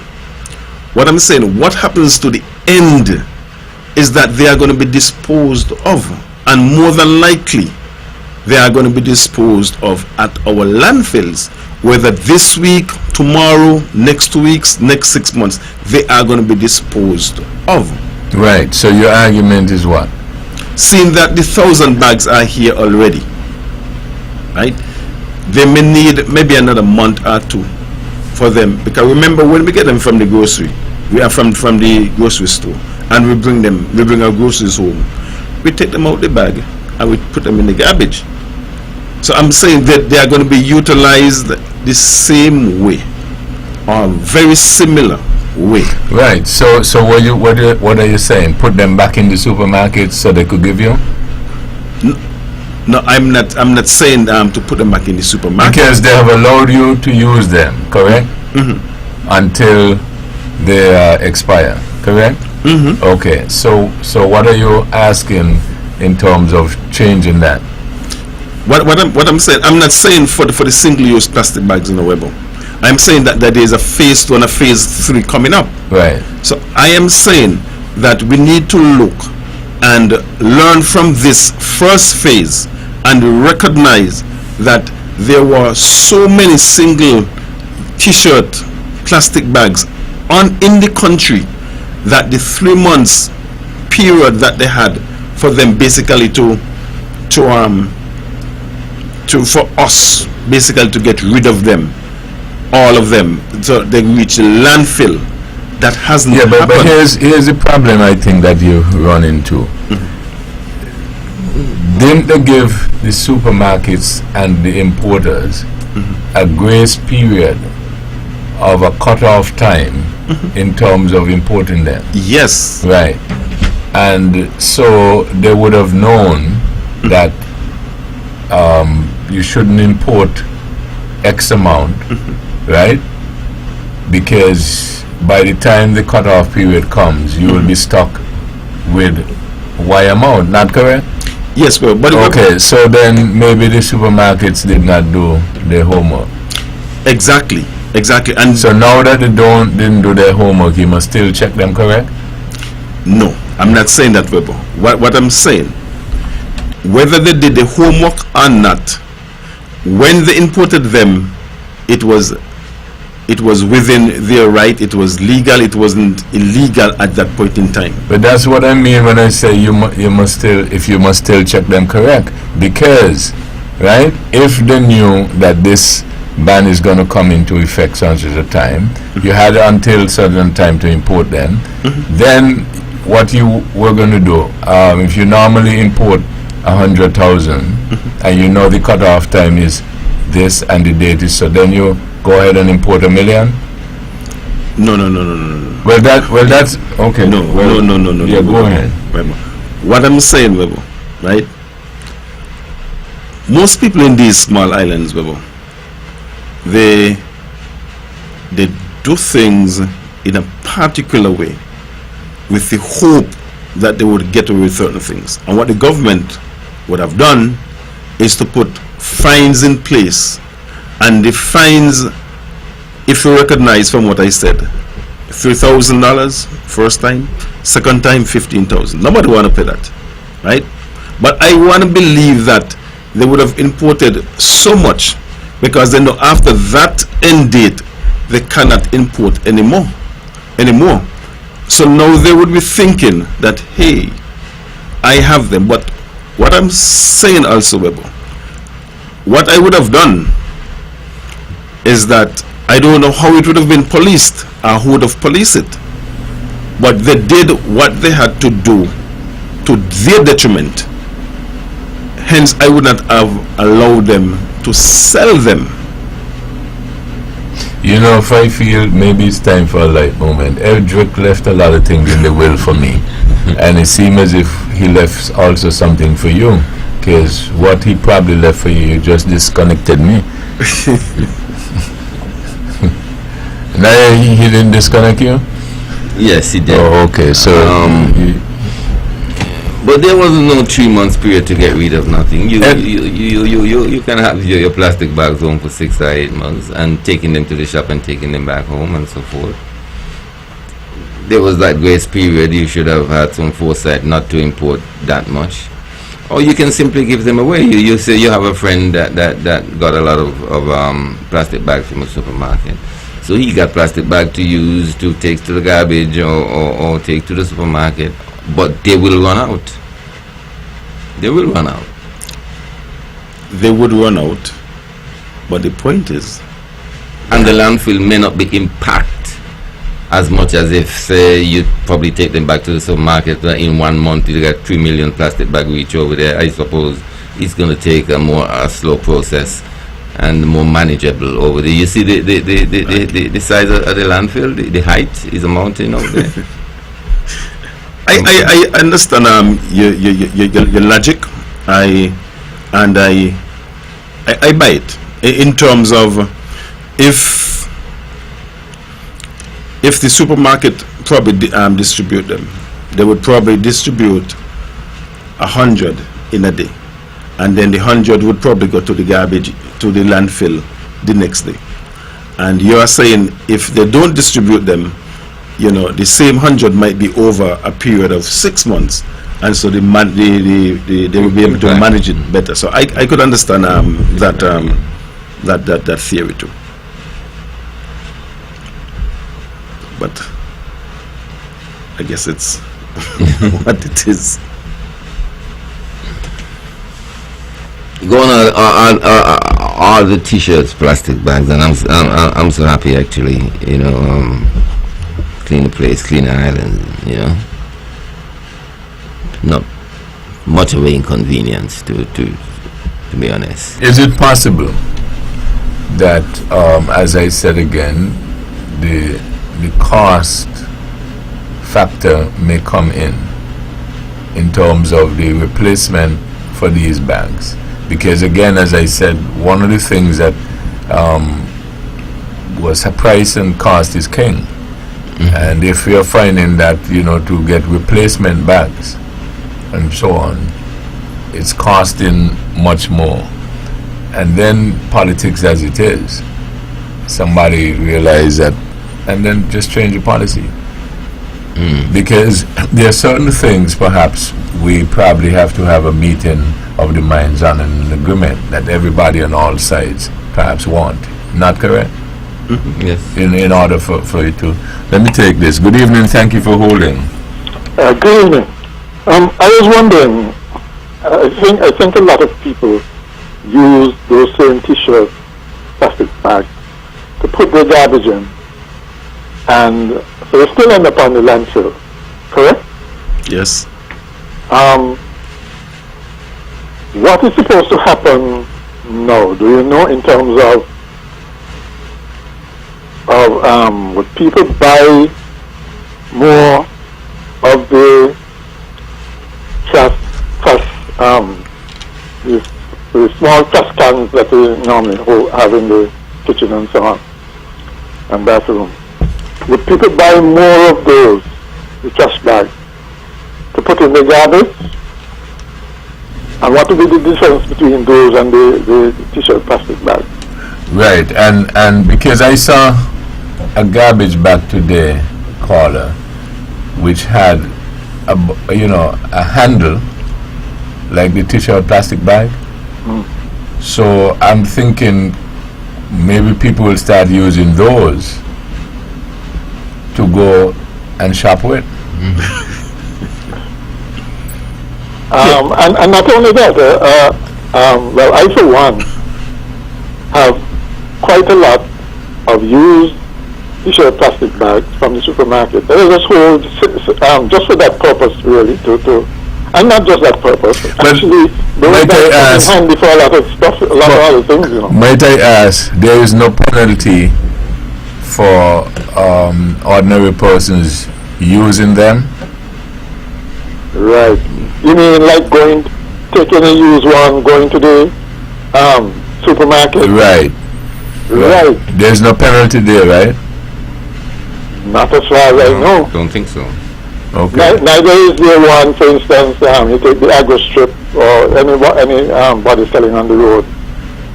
What I'm saying, what happens to the end is that they are going to be disposed of, and more than likely they are going to be disposed of at our landfills, whether this week, tomorrow, next 2 weeks, next 6 months, they are going to be disposed of. Right, so your argument is what? Seeing that the 1,000 bags are here already, right? They may need maybe another month or 2 for them, because remember, when we get them from the grocery, we are from the grocery store, and we bring our groceries home, we take them out the bag and we put them in the garbage. So I'm saying that they are going to be utilized the same way, or very similar way. Right. So what are you saying? Put them back in the supermarket so they could give you? No, I'm not saying to put them back in the supermarket, because they have allowed you to use them, correct? Mm-hmm. Until they expire, correct? Mm-hmm. Okay. So what are you asking in terms of changing that? What I'm saying, I'm not saying for the single-use plastic bags in the WEBBO. I'm saying that there is a phase 2 and a phase 3 coming up. Right. So I am saying that we need to look and learn from this first phase and recognize that there were so many single T-shirt plastic bags in the country that the 3 months period that they had for them basically for us basically to get rid of them, all of them, so they reach the landfill. That hasn't happened. But here's the problem I think that you run into. Didn't they give the supermarkets and the importers a grace period of a cut-off time in terms of importing them? Yes. Right. And so they would have known that you shouldn't import X amount, right? Because by the time the cutoff period comes, you will be stuck with Y amount, not correct? Yes, but okay, so then maybe the supermarkets did not do their homework. Exactly. And so now that they didn't do their homework, you must still check them, correct? No, I'm not saying that, Webbo. What I'm saying, whether they did the homework or not, when they imported them, it was within their right, it was legal, it wasn't illegal at that point in time. But that's what I mean when I say you must still check them, correct? Because, right, if they knew that this ban is going to come into effect such as a time, you had until certain time to import them, then what you were going to do, if you normally import 100,000 and you know the cutoff time is this and the date is so, then you go ahead and import 1 million? No. Well, that's okay. No. Yeah, go ahead. Webbo. What I'm saying, Webbo, right? Most people in these small islands, Webbo, they do things in a particular way with the hope that they would get away with certain things. And what the government would have done is to put fines in place. And the fines, if you recognize from what I said, $3,000 first time, second time $15,000. Nobody want to pay that, right? But I want to believe that they would have imported so much, because they know after that end date they cannot import anymore. So now they would be thinking that, hey, I have them. But what I'm saying also, Webbo, what I would have done is that I don't know how it would have been policed or who would have policed it, but they did what they had to do to their detriment. Hence, I would not have allowed them to sell them. You know, if I feel maybe it's time for a light moment, Eldrick left a lot of things in the will for me. And it seems as if he left also something for you. Because what he probably left for you just disconnected me. Now he didn't disconnect you? Yes, he did. Oh, okay. So, but there wasn't no 3 months period to get rid of nothing. You can have your plastic bags home for 6 or 8 months and taking them to the shop and taking them back home and so forth. There was that grace period. You should have had some foresight not to import that much. Or you can simply give them away. You say you have a friend that got a lot of plastic bags from a supermarket. So he got plastic bag to use to take to the garbage or take to the supermarket. But they will run out. They will run out. They would run out. But the point is, and the landfill may not be impacted as much as if, say, you probably take them back to the supermarket in 1 month. You got 3 million plastic bag reach over there. I suppose it's going to take a slow process and more manageable over there. You see the size of the landfill, the height is a mountain over there. I understand your logic. I buy it in terms of if the supermarket probably distribute them, they would probably distribute 100 in a day, and then the 100 would probably go to the garbage, to the landfill the next day. And you are saying if they don't distribute them, you know, the same 100 might be over a period of 6 months, and so they will be able to manage it better. So I could understand that theory too. But I guess it's what it is. Going on all the t-shirts, plastic bags, and I'm so happy actually. You know, clean the place, clean the island. You know, not much of an inconvenience to be honest. is it possible that, as I said again, the cost factor may come in terms of the replacement for these bags? Because again, as I said, one of the things that was price and cost is king. And if we are finding that, you know, to get replacement bags and so on, it's costing much more. And then politics as it is, somebody realize that, and then just change the policy. Because there are certain things perhaps we probably have to have a meeting of the minds on an agreement that everybody on all sides perhaps want. Not correct? Yes. In order for you to... Let me take this. Good evening. Thank you for holding. Good evening. I was wondering, I think a lot of people use those same t-shirt plastic bags to put their garbage in, and so they still end up on the landfill, correct? Yes. What is supposed to happen No. Do you know in terms of would people buy more of the the small trash cans that we normally have in the kitchen and so on, and bathroom? Would people buy more of those, the trash bags, to put in the garbage? And what would be the difference between those and the t-shirt plastic bags? Right, and because I saw a garbage bag today, caller, which had a handle like the t-shirt plastic bag. So I'm thinking maybe people will start using those to go and shop with. And not only that, well, I for one have quite a lot of used t-shirt plastic bags from the supermarket. There is this whole, just for that purpose, really, and not just that purpose. But actually, might I ask, handy for a lot of stuff, a lot of other things, Might I ask, there is no penalty for ordinary persons using them? Right. You mean like taking a used one, going to the supermarket? Right. Right. There's no penalty there, right? Not as far as I know. Don't think so. Okay. Neither is there one, for instance, you take the agro strip or any body selling on the road,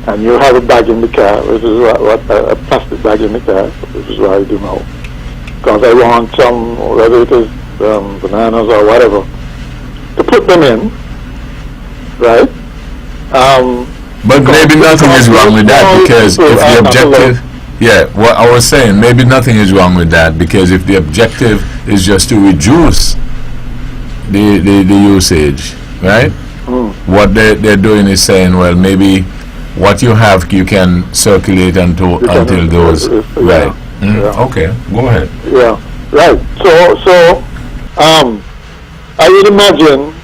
and you have a bag in the car, which is a plastic bag in the car, which is what I do now. Because I want some, whether it is bananas or whatever, to put them in, right? But maybe nothing is wrong with that, because if the objective, what I was saying, maybe nothing is wrong with that, because if the objective is just to reduce the usage, right? What they're doing is saying, well, maybe what you have you can circulate until those, right? Okay, go ahead. Yeah, right. So I would imagine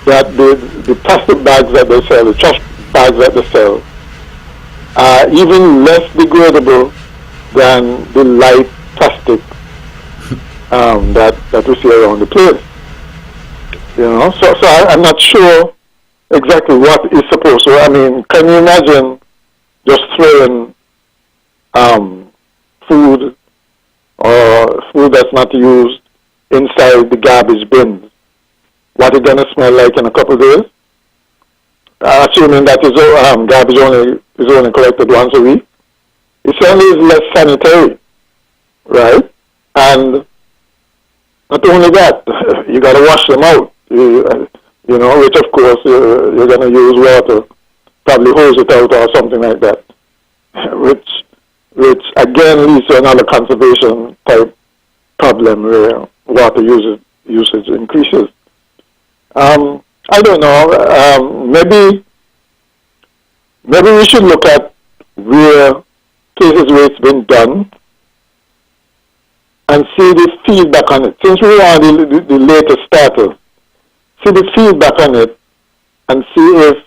that the plastic bags that they sell, the trash bags that they sell, are even less degradable than the light plastic that we see around the place. So I'm not sure exactly what is supposed to. I mean, can you imagine just throwing food or food that's not used inside the garbage bin? What it's gonna smell like in a couple of days? Assuming that garbage is only collected once a week, it certainly is less sanitary, right? And not only that, you got to wash them out. Which of course you're going to use water, probably hose it out or something like that, which again leads to another conservation type problem where water usage increases. I don't know. Maybe we should look at where cases where it's been done and see the feedback on it. Since we are the latest starters, see the feedback on it and see if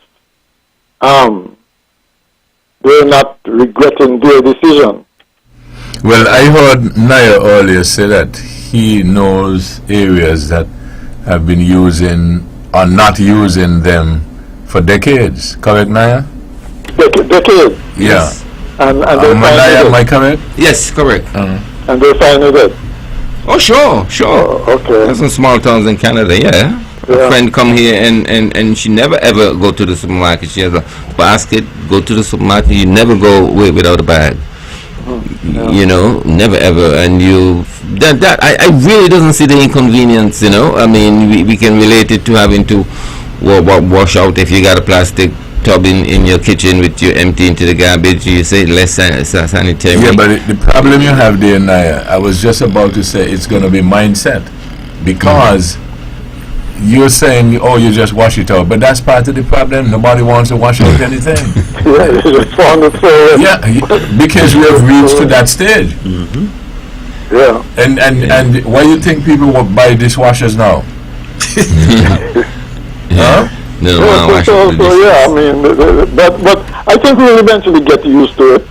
they're not regretting their decision. Well, I heard Naya earlier say that he knows areas that have been using or not using them for decades. Correct, Naya? Decades. Yeah. And Naya, am I correct? Yes, correct. And they find it. Oh, sure. Okay. There's some small towns in Canada, yeah. A friend come here and she never ever go to the supermarket. She has a basket, go to the supermarket, you never go away without a bag. Never ever. And I really doesn't see the inconvenience, I mean, we can relate it to having to wash out if you got a plastic tub in your kitchen with you empty into the garbage. You say less sanitary. Yeah, but the problem you have there, Naya, I was just about to say it's going to be mindset, because you're saying, you just wash it out, but that's part of the problem. Nobody wants to wash out anything. Because we have reached to that stage. Yeah. And why you think people will buy dishwashers now? Huh? No, Yeah, wash so, up the dishes. yeah, I mean, but I think we'll eventually get used to it.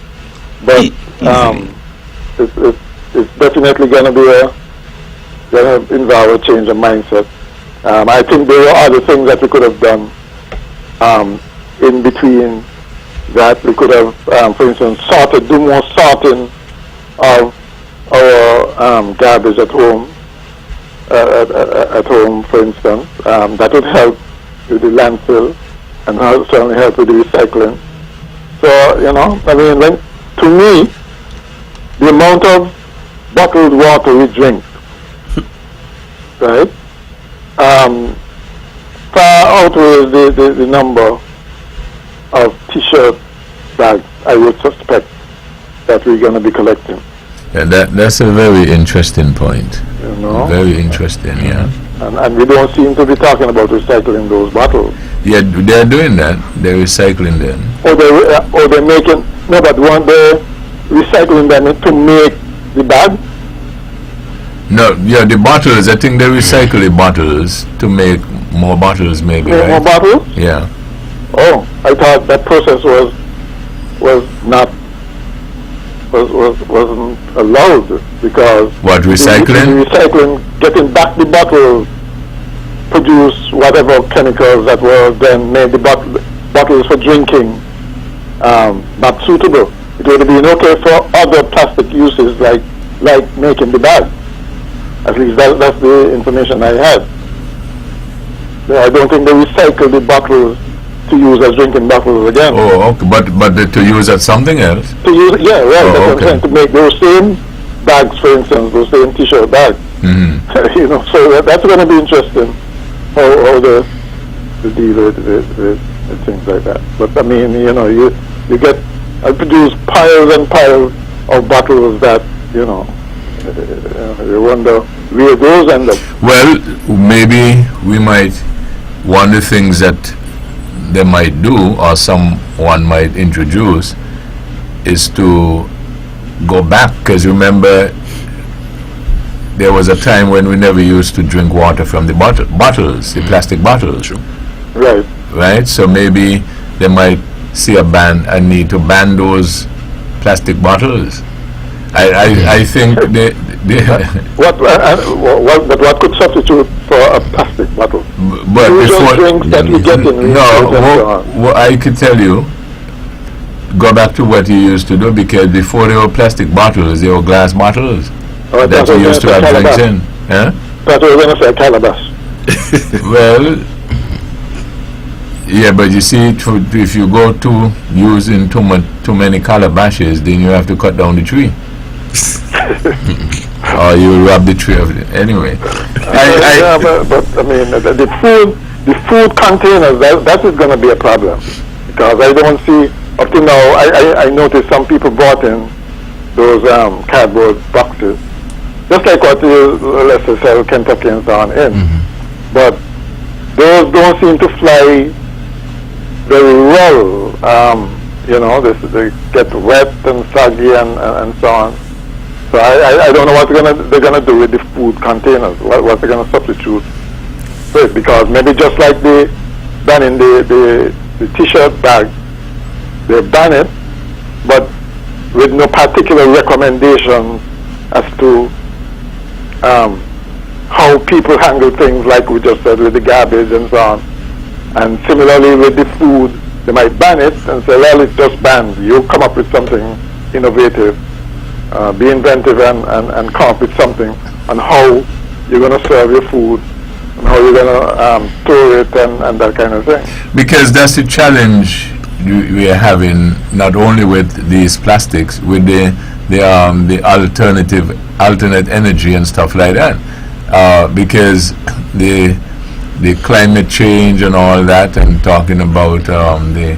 But it's definitely going to be going to involve a change of mindset. I think there were other things that we could have done in between that. We could have, for instance, do more sorting of our garbage at home. At home, for instance, that would help with the landfill and certainly help with the recycling. So, you know, I mean, to me, the amount of bottled water we drink, right, far outweighs the number of T-shirt bags I would suspect that we're going to be collecting. Yeah, that's a very interesting point. You know? Very interesting, yeah. And we don't seem to be talking about recycling those bottles. Yeah, they're doing that. They're recycling them. Or they're making, no, but weren't they recycling them to make the bag? No, yeah, the bottles, I think they recycle the bottles to make more bottles, maybe, Make right? more bottles? Yeah. Oh, I thought that process wasn't allowed because What, recycling? the recycling, getting back the bottle, produce whatever chemicals that were then made the bottles for drinking not suitable. It would have been okay for other plastic uses like making the bag. At least that's the information I had. I don't think they recycle the bottles to use as drinking bottles again. Oh, okay. But to use as something else? To use, yeah, right. Oh, That's what I'm okay. saying. To make those same bags, for instance, those same T-shirt bags. Mm-hmm. You know, so that's going to be interesting. How the deal with things like that. But I mean, you know, you get produce piles and piles of bottles that you know you wonder where those end up. Well, maybe we might, one of the things that they might do or someone might introduce is to go back, because remember there was a time when we never used to drink water from the bottles, the plastic bottles. Right. Right? So maybe they might see a need to ban those plastic bottles. I think they But what could substitute for a plastic bottle? but Usual before drinks that we get in what I could tell you, go back to what you used to do, because before they were plastic bottles, they were glass bottles that you used to have drinks in. Huh? That's what we're going to say, calabash. Well, yeah, but you see, if you go to using too many calabashes, then you have to cut down the tree. Or you will rob the tree of it. Anyway. Yeah, but I mean, the food containers, that is going to be a problem. Because I don't see, up to now, I noticed some people brought in those cardboard boxes. Just like what you, let's say, sell Kentucky and so on in. Mm-hmm. But those don't seem to fly very well. You know, they get wet and soggy and so on. So I don't know what they're gonna do with the food containers. What they're gonna substitute with, because maybe just like they banning the T-shirt bag, they ban it, but with no particular recommendation as to how people handle things, like we just said with the garbage and so on. And similarly with the food, they might ban it and say, well, it's just banned. You come up with something innovative, be inventive and come up with something on how you're going to serve your food and how you're going to store it and that kind of thing. Because that's the challenge we are having, not only with these plastics, with the alternate energy and stuff like that. Because the climate change and all that, and talking about the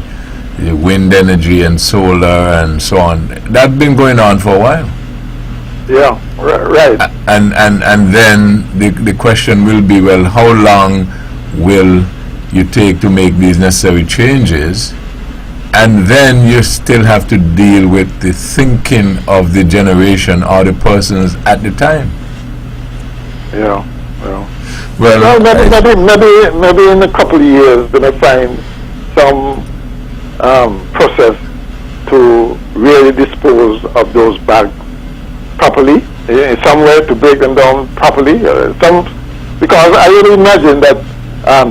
wind energy and solar and so on, that's been going on for a while. Yeah, right. And then the question will be, well, how long will you take to make these necessary changes? And then you still have to deal with the thinking of the generation or the persons at the time. Yeah, well. Well, maybe in a couple of years they may find some process to really dispose of those bags properly, somewhere to break them down properly. Because I would imagine that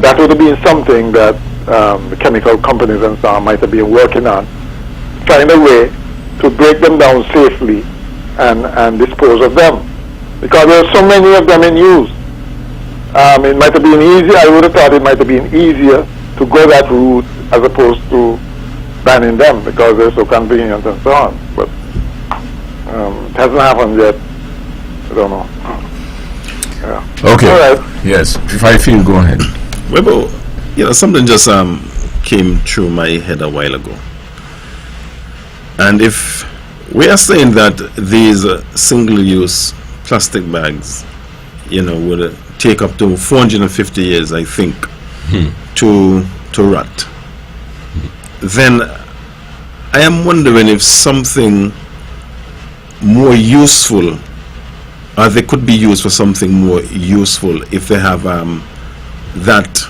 that would have been something that the chemical companies and so on might have been working on, find a way to break them down safely and dispose of them. Because there are so many of them in use. It might have been easier, I would have thought it might have been easier to go that route as opposed to banning them because they're so convenient and so on. But it hasn't happened yet. I don't know. Yeah. Okay. All right. Yes. If I feel, go ahead. WEBBO, something just came through my head a while ago. And if we are saying that these single-use plastic bags, would take up to 450 years, I think, to rot, then I am wondering if something more useful, or they could be used for something more useful if they have that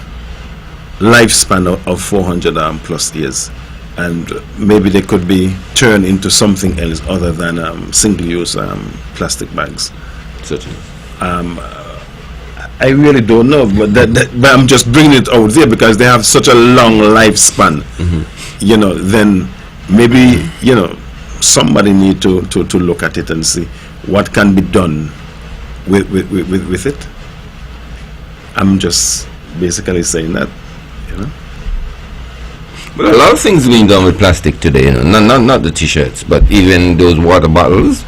lifespan of 400 plus years, and maybe they could be turned into something else other than single-use plastic bags. Certainly. I really don't know, but but I'm just bringing it out there because they have such a long lifespan. Then maybe somebody need to look at it and see what can be done with it. I'm just basically saying that, But a lot of things being done with plastic today, not the t-shirts, but even those water bottles,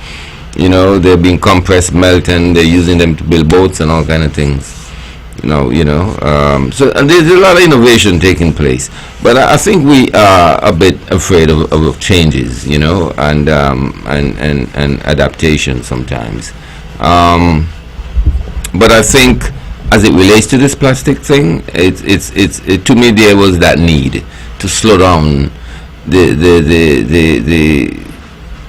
they're being compressed, melt, and they're using them to build boats and all kind of things. So and there's a lot of innovation taking place. But I think we are a bit afraid of changes, and adaptation sometimes. But I think as it relates to this plastic thing, it to me there was that need to slow down the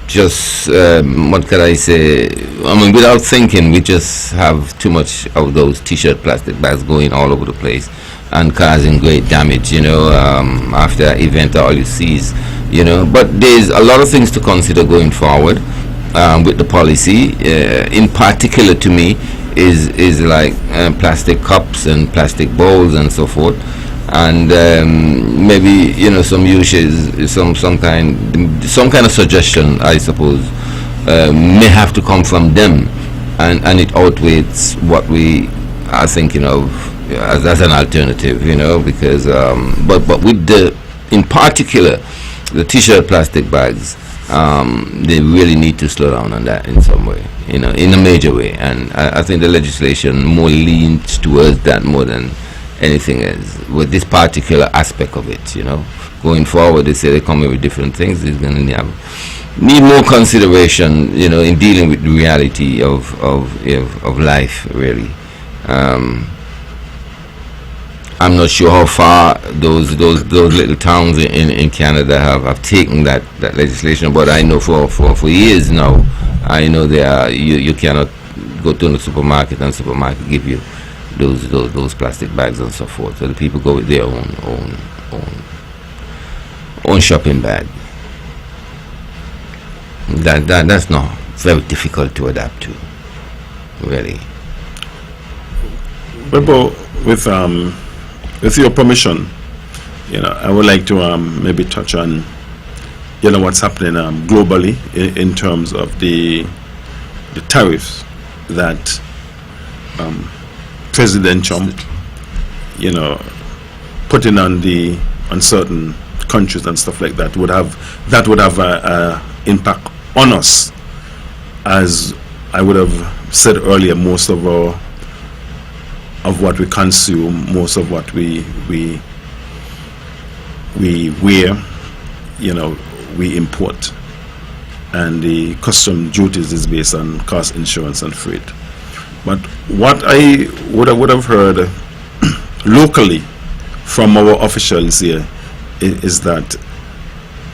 just what can I say? Without thinking, we just have too much of those t-shirt plastic bags going all over the place and causing great damage. After an event, all you see is, But there's a lot of things to consider going forward with the policy. In particular, to me, is like plastic cups and plastic bowls and so forth. And maybe some uses, some kind of suggestion, I suppose, may have to come from them, and it outweighs what we are thinking of as an alternative, because but with in particular the t-shirt plastic bags, they really need to slow down on that in some way, in a major way, and I think the legislation more leans towards that more than anything else with this particular aspect of it. Going forward, they say they come in with different things. It's going to need more consideration, in dealing with the reality of life, really. I'm not sure how far those little towns in Canada have taken that legislation, but I know for years now, I know you cannot go to the supermarket and supermarket give you those plastic bags and so forth. So the people go with their own shopping bag. That's not very difficult to adapt to, really. WEBBO, with your permission, I would like to maybe touch on what's happening globally in terms of the tariffs that President Trump, putting on certain countries and stuff like that would have an impact on us. As I would have said earlier, most of what we consume, most of what we wear, we import, and the custom duties is based on cost, insurance, and freight. But what I would have heard locally from our officials here is that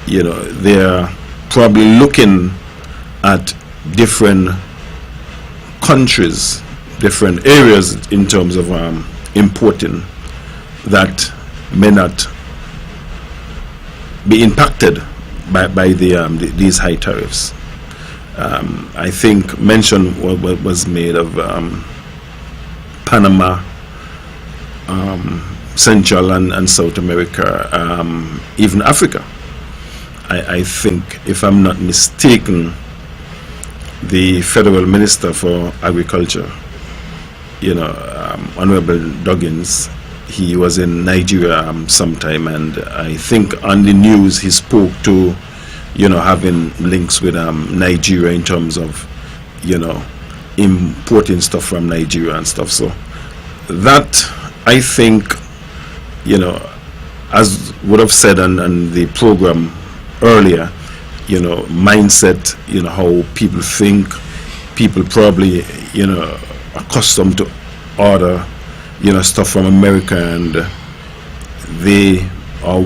they're probably looking at different countries different areas in terms of importing that may not be impacted by these high tariffs. I think mention was made of Panama, Central and South America, even Africa. I think, if I'm not mistaken, the Federal Minister for Agriculture, Honorable Duggins, he was in Nigeria sometime, and I think on the news he spoke to, having links with Nigeria in terms of, importing stuff from Nigeria and stuff. So that, I think, as would have said on the program earlier, mindset, how people think, people probably, accustomed to order, stuff from America, and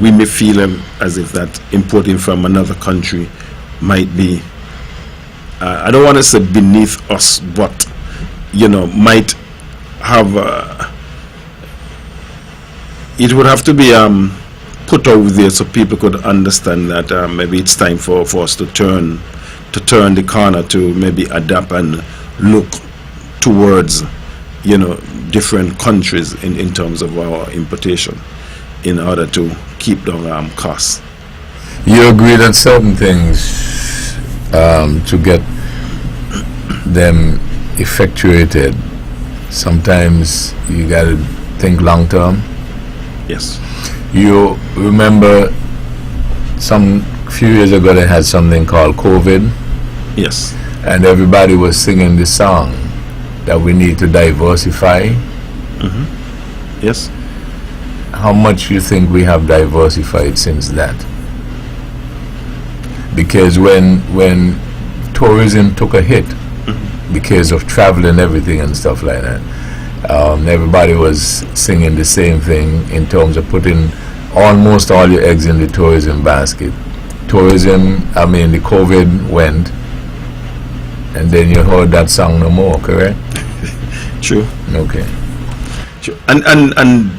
we may feel as if that importing from another country might be, I don't want to say beneath us, but, might have, it would have to be put out there so people could understand that maybe it's time for us to turn the corner, to maybe adapt and look towards different countries in terms of our importation, in order to keep down costs. You agree that certain things, to get them effectuated, sometimes you got to think long term? Yes. You remember some few years ago they had something called COVID? Yes. And everybody was singing the song that we need to diversify. Mm-hmm. Yes. How much you think we have diversified since that? Because when tourism took a hit, mm-hmm, because of travel and everything and stuff like that, everybody was singing the same thing in terms of putting almost all your eggs in the tourism basket. The COVID went, and then you heard that song no more, correct? True. Okay. True. And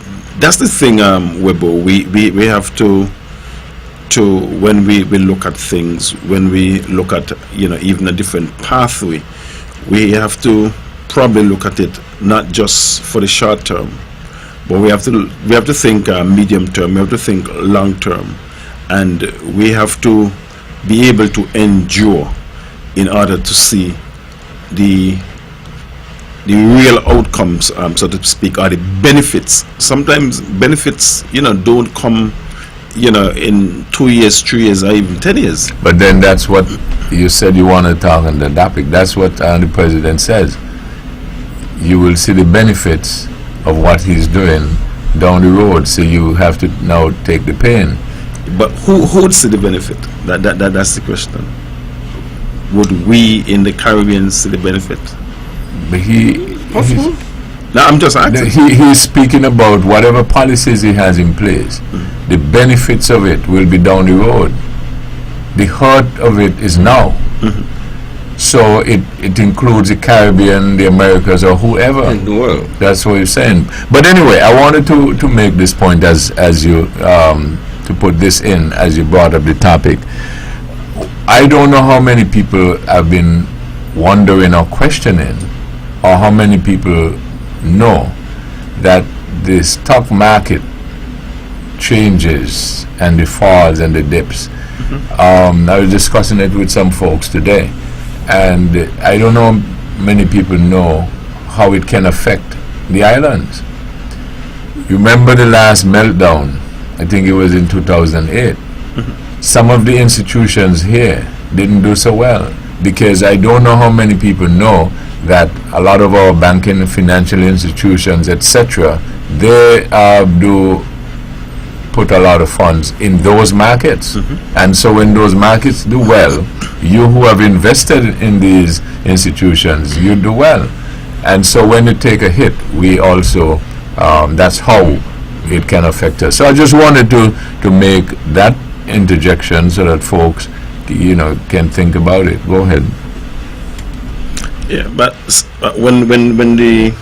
that's the thing, WEBBO. We have to when we look at things, when we look at even a different pathway, we have to probably look at it not just for the short term, but we have to think medium term. We have to think long term, and we have to be able to endure in order to see the real outcomes, so to speak, or the benefits. Sometimes benefits, don't come, in 2 years, 3 years, or even 10 years. But then that's what you said you want to talk on the topic. That's what the president says. You will see the benefits of what he's doing down the road, so you have to now take the pain. But who would see the benefit? That's the question. Would we in the Caribbean see the benefit? But now I'm just asking. He's speaking about whatever policies he has in place. Mm-hmm. The benefits of it will be down the road. The hurt of it is now. Mm-hmm. So it includes the Caribbean, the Americas, or whoever in the world. That's what you're saying. But anyway, I wanted to make this point as you to put this in as you brought up the topic. I don't know how many people have been wondering or questioning, or how many people know that the stock market changes and the falls and the dips. Mm-hmm. I was discussing it with some folks today, and I don't know many people know how it can affect the islands. You remember the last meltdown? I think it was in 2008. Mm-hmm. Some of the institutions here didn't do so well, because I don't know how many people know that a lot of our banking and financial institutions, etc., they do put a lot of funds in those markets. Mm-hmm. And so when those markets do well, you who have invested in these institutions, you do well. And so when you take a hit, we also, that's how it can affect us. So I just wanted to make that interjection so that folks, can think about it. Go ahead. Yeah, but when the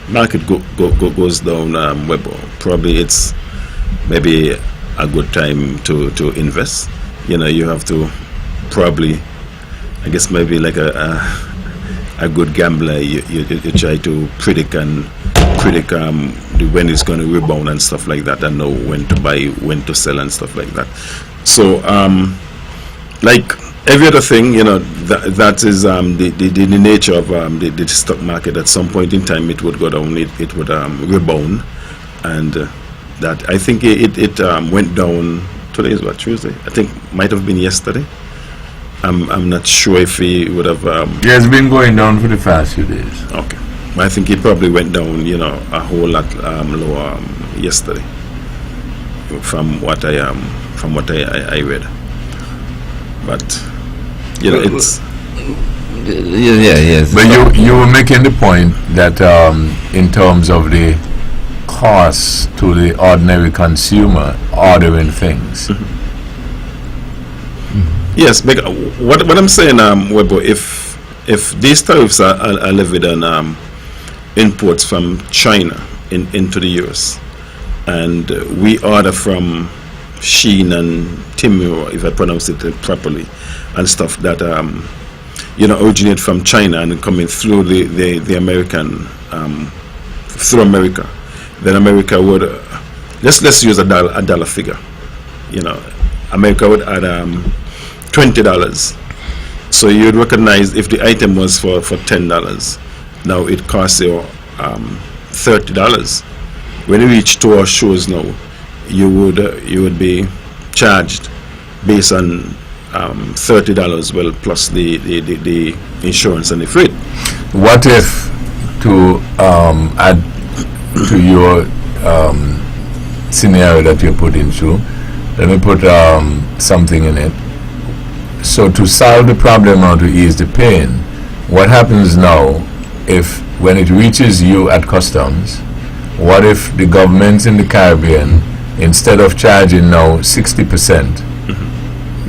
market goes down, WEBBO, probably it's maybe a good time to invest. You know, you have to probably, I guess maybe like a good gambler, you try to predict when it's going to rebound and stuff like that, and know when to buy, when to sell and stuff like that. So like every other thing, you know, that is the nature of the stock market. At some point in time it would go down, it would rebound, and that I think it went down. Today is what, Tuesday? I think might have been yesterday. I'm not sure if he would have. Yeah, it's been going down for the past few days. Okay, I think it probably went down, you know, a whole lot lower yesterday, from what I read. But you know, it's yes. But you were making the point that in terms of the cost to the ordinary consumer ordering things. Yes, but what I'm saying, WEBBO, if these tariffs are levied on imports from China into the US, and we order from Shein and Temu, if I pronounce it properly, and stuff that you know, originate from China and coming through the American through America, then America would let's use a dollar figure. You know, America would add $20. So you'd recognize if the item was for $10, now it costs you $30. When you reach to our shows now, you would be charged based on $30, well, plus the insurance and the freight. What if, to add to your scenario that you're putting through, let me put something in it. So to solve the problem or to ease the pain, what happens now if when it reaches you at customs, what if the governments in the Caribbean, instead of charging now 60%,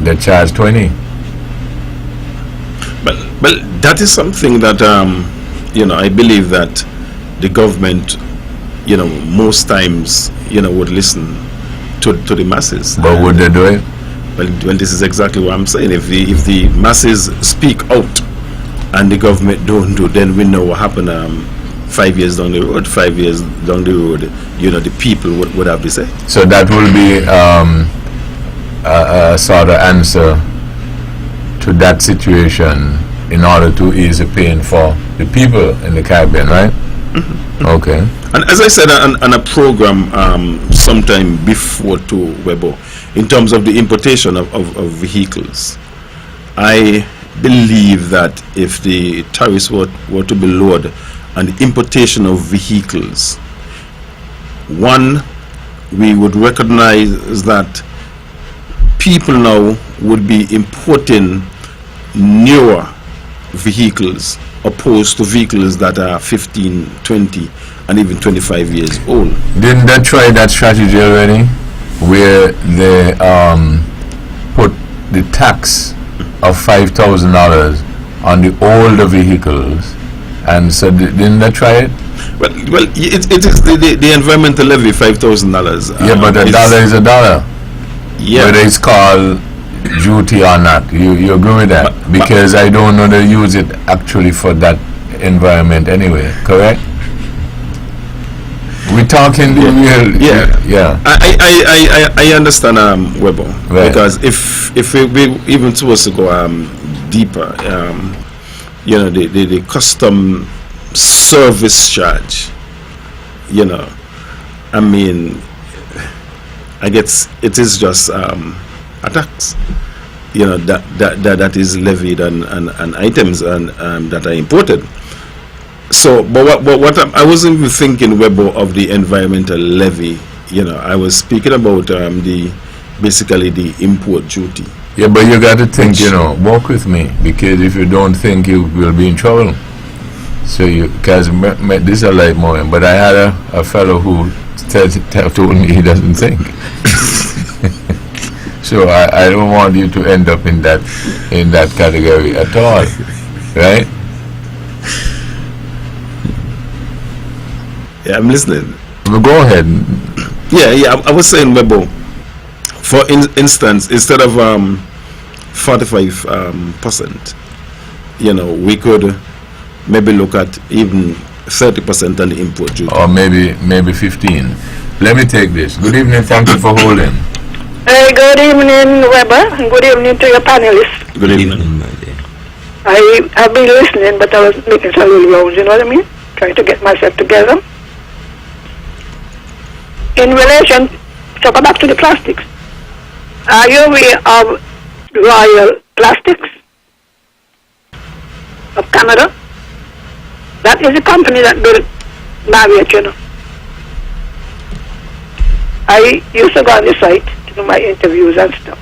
they charge 20%? But that is something that you know, I believe that the government, you know, most times, you know, would listen to the masses. But would they do it? Well, this is exactly what I'm saying. If the masses speak out and the government don't do, then we know what happened 5 years down the road. 5 years down the road, you know, the people would have to say. So that will be a sort of answer to that situation in order to ease the pain for the people in the Caribbean, right? Okay. And as I said on a program sometime before to WEBBO, in terms of the importation of vehicles, I believe that if the tariffs were to be lowered on the importation of vehicles, one, we would recognize that people now would be importing newer vehicles opposed to vehicles that are 15, 20 and even 25 years old. Didn't they try that strategy already, where they put the tax of $5,000 on the older vehicles, and so didn't they try it? Well, it is the environmental levy, $5,000. Yeah, but a dollar is a dollar. Yeah. Whether it's called duty or not, you agree with that? Because I don't know they use it actually for that environment anyway, correct? We're talking the real. Yeah. I understand, WEBBO, right. Because if we even supposed to go deeper, you know, the custom service charge, you know, I mean, I guess it is just a tax, you know, that is levied on items and that are imported. So, but what I wasn't even thinking, WEBBO, of the environmental levy. You know, I was speaking about basically the import duty. Yeah, but you got to think, you know, walk with me, because if you don't think, you will be in trouble. So because this is a light moment, but I had a fellow who told me he doesn't think. So I don't want you to end up in that category at all, right? Yeah, I'm listening. Well, go ahead. Yeah, I was saying, WEBBO, for instance, instead of 45%, we could maybe look at even 30% on the import duty. Or maybe 15. Let me take this. Good evening. Thank you for holding. Good evening, Weber. Good evening to your panelists. Good evening. I've been listening, but I was making some little rounds, you know what I mean? Trying to get myself together. In relation, so go back to the plastics. Are you aware of Royal Plastics of Canada? That is the company that built Marriott, I used to go on the site to do my interviews and stuff.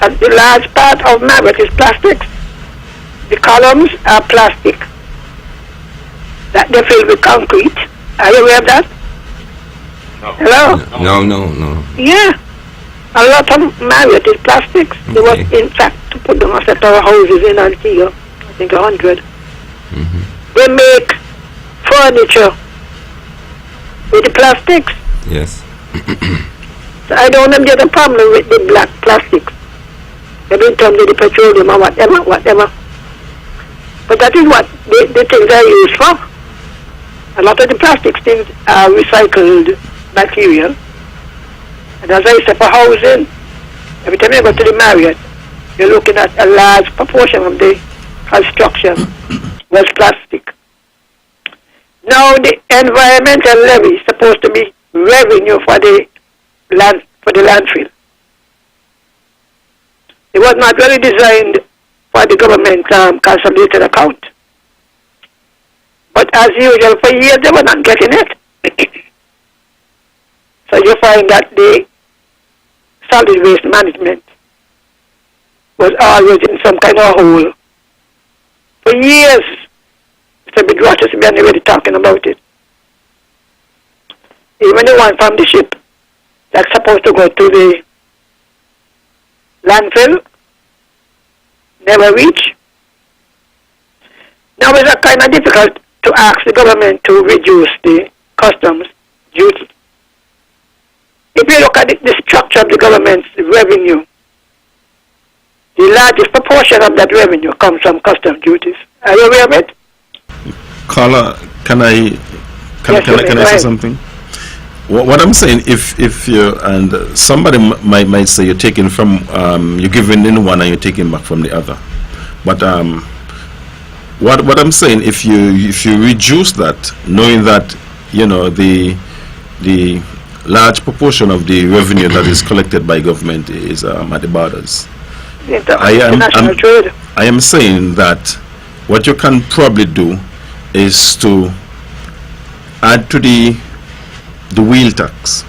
And the large part of Marriott is plastics. The columns are plastic that they fill with concrete. Are you aware of that? No. Hello? No. Yeah. A lot of Marriott is plastics. Okay. There was, in fact, to put them a set of houses in Antigua, I think 100. They make furniture with the plastics. Yes. So I don't get a problem with the black plastics. They've been termed with the petroleum or whatever. But that is what the things are used for. A lot of the plastic things are recycled material. And as I said, for housing, every time you go to the Marriott, you're looking at a large proportion of the construction was plastic. Now the environmental levy is supposed to be revenue for the landfill. It was not really designed for the government consolidated account. But as usual, for years they were not getting it. So you find that the solid waste management was always in some kind of hole. For years, Mr. Big Rogers has been already talking about it. Even the one from the ship that's supposed to go to the landfill never reach. Now it's kind of difficult to ask the government to reduce the customs duty. If you look at the structure of the government's revenue, the largest proportion of that revenue comes from customs duties. Are you aware of it? Carla, can I say something? What I'm saying, if you and somebody might say you're taking from you're giving in one and you're taking back from the other, but what I'm saying, if you reduce that, knowing that the large proportion of the revenue that is collected by government is at the borders. I am saying that what you can probably do is to add to the wheel tax.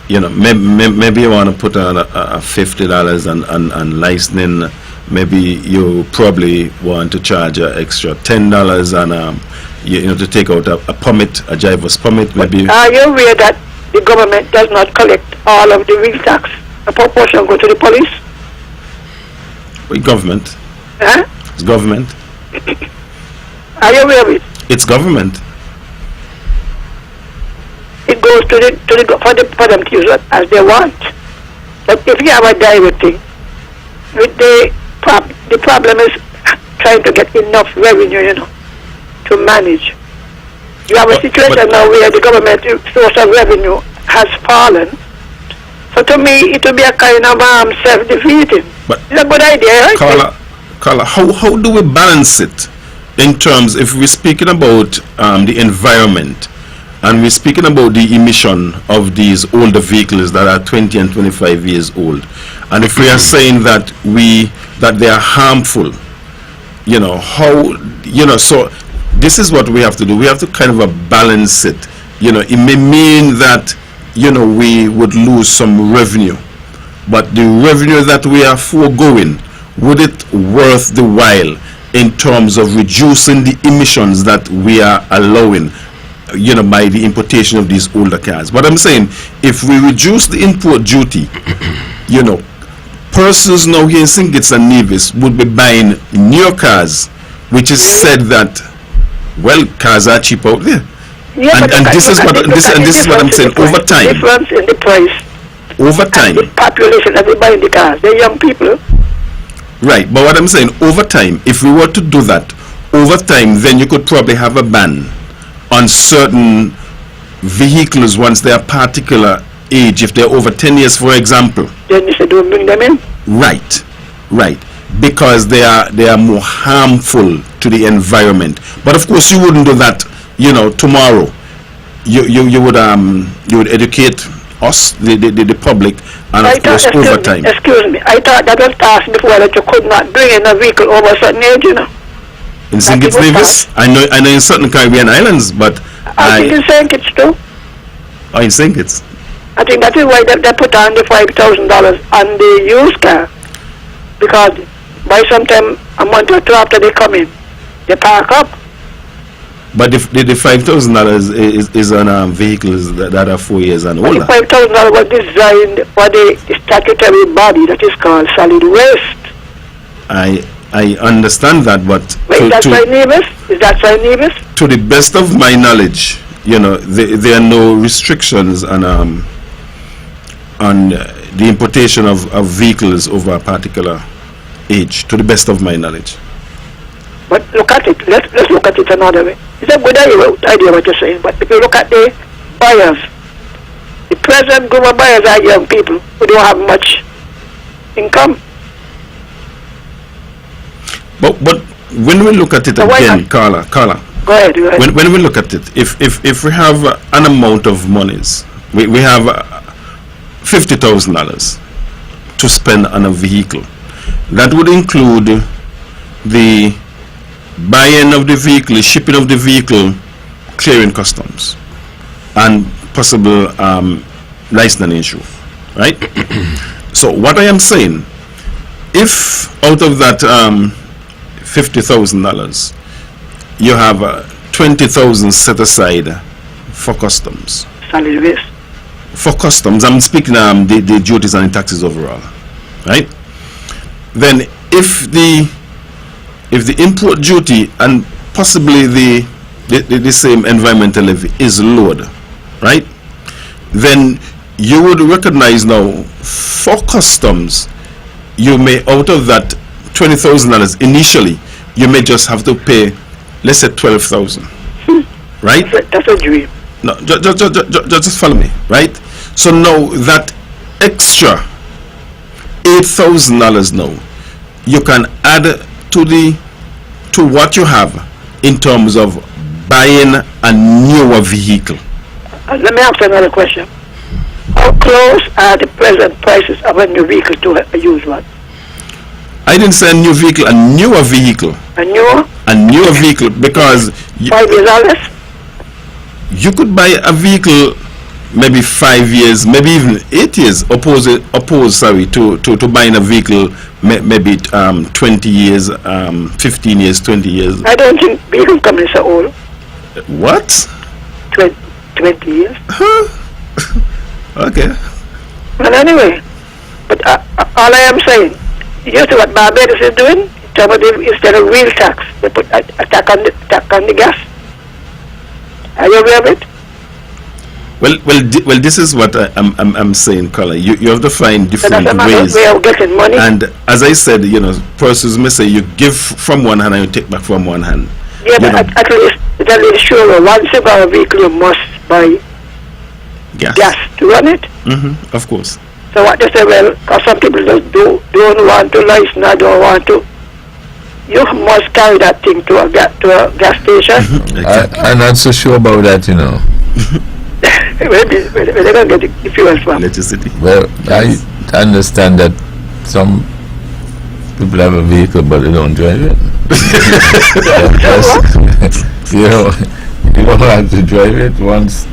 Maybe you want to put on a $50 and licensing. Maybe you probably want to charge an extra $10 and to take out a permit, a driver's permit. Maybe. Are you aware that the government does not collect all of the wheel tax? A proportion go to the police. Government. Huh? It's government. Are you aware of it? It's government. It goes to the for them to use it as they want. But if you have a direct thing, with the problem is trying to get enough revenue, to manage. You have a situation now where the government source of revenue has fallen. So to me, it will be a kind of self-defeating. But it's a good idea, right? Carla, how do we balance it in terms, if we're speaking about the environment and we're speaking about the emission of these older vehicles that are 20 and 25 years old, and if we are saying that they are harmful, so this is what we have to do. We have to kind of balance it. It may mean that we would lose some revenue, but the revenue that we are foregoing, would it worth the while in terms of reducing the emissions that we are allowing, by the importation of these older cars? But I'm saying, if we reduce the import duty, persons now here in St. Kitts and Nevis would be buying new cars, which is said that Well, cars are cheap out there. Yeah, And this is what I'm saying. Over time, difference in the price. over time, The population that they buy the cars, they're young people. right? But what I'm saying, over time, if we were to do that, over time, then you could probably have a ban on certain vehicles once they are particular age, if they're over 10 years, for example. Then you say don't bring them in. Right, right, because they are more harmful to the environment. But of course, you wouldn't do that, tomorrow. You would educate us, the public, and of course over time. Excuse me, I thought that was passed before that you could not bring in a vehicle over a certain age, In St. Kitts Nevis, I know in certain Caribbean islands, but I think in St. Kitts too. Oh, in St. Kitts. I think that is why they put on the $5,000 on the used car, because by sometime a month or two after they come in, they park up. But the $5,000 is on vehicles that are 4 years and older. The $5,000 was designed for the statutory body that is called solid waste. I understand that, but Is that St. Nevis? To the best of my knowledge, there are no restrictions on the importation of vehicles over a particular age, to the best of my knowledge. But look at it. Let's look at it another way. It's a good idea what you're saying, but if you look at the buyers, the present group of buyers are young people who don't have much income. But when we look at it again, Carla, go ahead. When we look at it, if we have an amount of monies, we have $50,000 to spend on a vehicle, that would include the buying of the vehicle, shipping of the vehicle, clearing customs, and possible licensing issue, right? So what I am saying, if out of that $50,000, you have $20,000 set aside for customs. Solid waste. For customs, I'm speaking the duties and the taxes overall, right? Then if the import duty and possibly the same environmental levy is lowered, right? Then you would recognize now for customs, you may, out of that $20,000 initially, you may just have to pay, let's say $12,000, right? That's a dream. No, just follow me, right? So now that extra $8,000 now, you can add to what you have in terms of buying a newer vehicle. Let me ask another question. How close are the present prices of a new vehicle to a used one? I didn't say a new vehicle, a newer vehicle. A newer? A newer vehicle, because 5 years or less? You could buy a vehicle maybe 5 years, maybe even 8 years, opposed to buying a vehicle maybe 20 years, 15 years, 20 years. I don't think vehicle companies are old. What? 20 years. Huh? Okay. Well, anyway, but all I am saying, you see what Barbados is doing? Instead of real tax, they put a tax on the gas. Are you aware of it? Well, this is what I'm saying, Colin. You have to find different ways. Way of getting money. And as I said, persons may say you give from one hand and you take back from one hand. Yeah, but at least sure, once you buy a vehicle, you must buy gas to run it. Mm-hmm, of course. So what they say, well, because some people just don't want to license, I don't want to. You must carry that thing to a gas station. I'm not so sure about that, Where they're going to get the fuel from? Electricity. Well, I understand that some people have a vehicle but they don't drive it. You don't have to drive it once.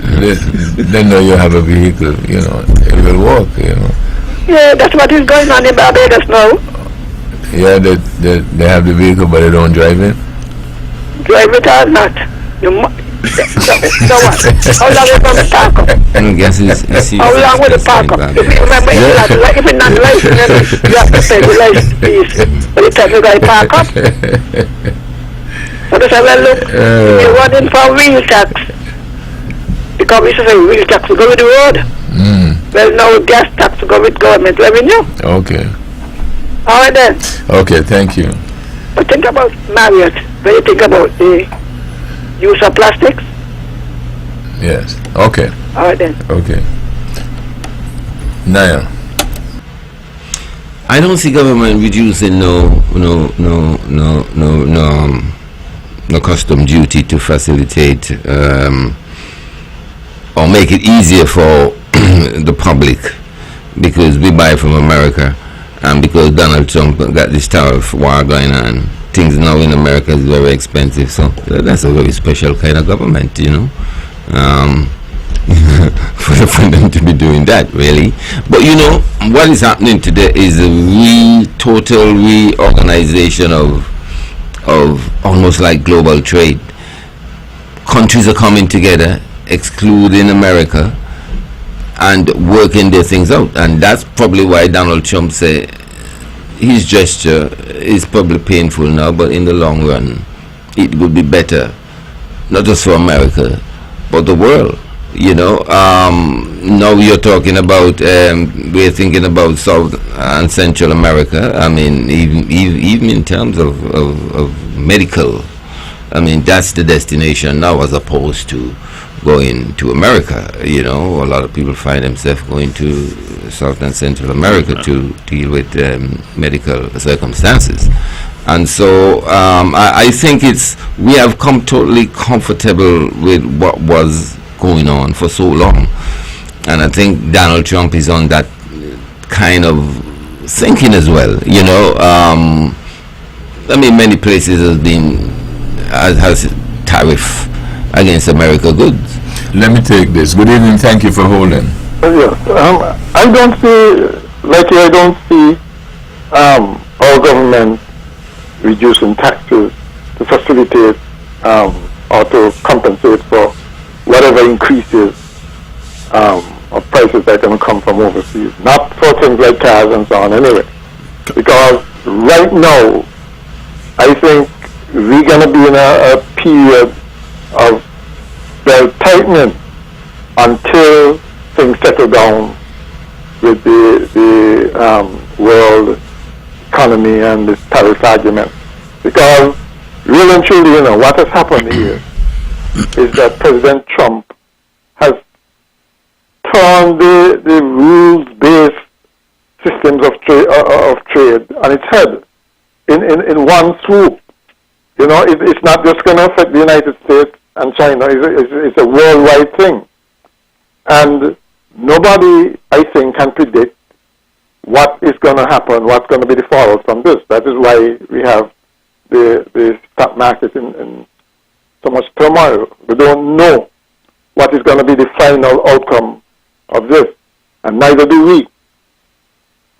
They know you have a vehicle, it will work, Yeah, that's what is going on in Barbados now. Yeah, they have the vehicle but they don't drive it. Drive it or not? So what? How long is it going to park up? I guess it's How long will it park up? Remember, if it's not licensed, you have to pay the license fees by the time you got to park up. But I said, well, look, you're running for wheel tax. The commission said wheel tax will go with the road. Well, now gas tax will go with government revenue. Okay. All right then. Okay, thank you. But think about Marriott. When you think about the use of plastics. Yes. Okay. All right then. Okay. Naya. I don't see government reducing no custom duty to facilitate or make it easier for the public, because we buy from America, and because Donald Trump got this tariff war going on, things now in America is very expensive. So that's a very special kind of government, you know. For them to be doing that, really. But you know what is happening today is a total reorganization of almost like global trade. Countries are coming together, excluding America, and working their things out. And that's probably why Donald Trump said his gesture is probably painful now, but in the long run it would be better, not just for America but the world. You know, now you're talking about, we're thinking about South and Central America. I mean, even in terms of medical, I mean, that's the destination now as opposed to going to America. You know, a lot of people find themselves going to South and Central America to deal with medical circumstances. And so I think we have come totally comfortable with what was going on for so long, and I think Donald Trump is on that kind of thinking as well. You know, I mean, many places has tariff against American goods. Let me take this. Good evening. Thank you for holding. Yes. I don't see our government reducing taxes to facilitate or to compensate for whatever increases of prices that are going to come from overseas. Not for things like cars and so on anyway. Because right now, I think we're going to be in a period of belt tightening until things settle down with the world economy and this tariff argument. Because really and truly, you know, what has happened here is that President Trump has turned the rules-based systems of trade on its head in one swoop. You know, it's not just going to affect the United States and China. It's a worldwide thing. And nobody, I think, can predict what is going to happen, what's going to be the fallout from this. That is why we have the stock market in so much turmoil. We don't know what is going to be the final outcome of this, and neither do we.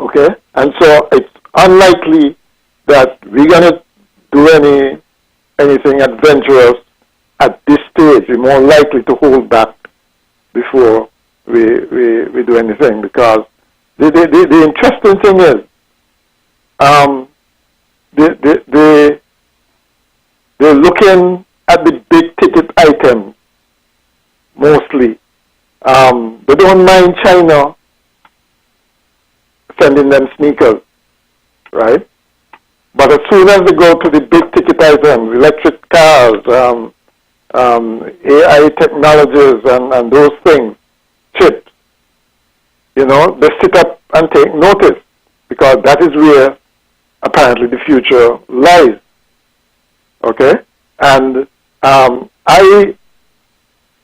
Okay? And so it's unlikely that we're going to do anything adventurous at this stage. We're more likely to hold back before we do anything, because the interesting thing is they're looking at the big ticket items mostly. They don't mind China sending them sneakers, right? But as soon as they go to the big ticket items, electric cars, AI technologies and those things, chips, you know, they sit up and take notice, because that is where apparently the future lies. Okay? And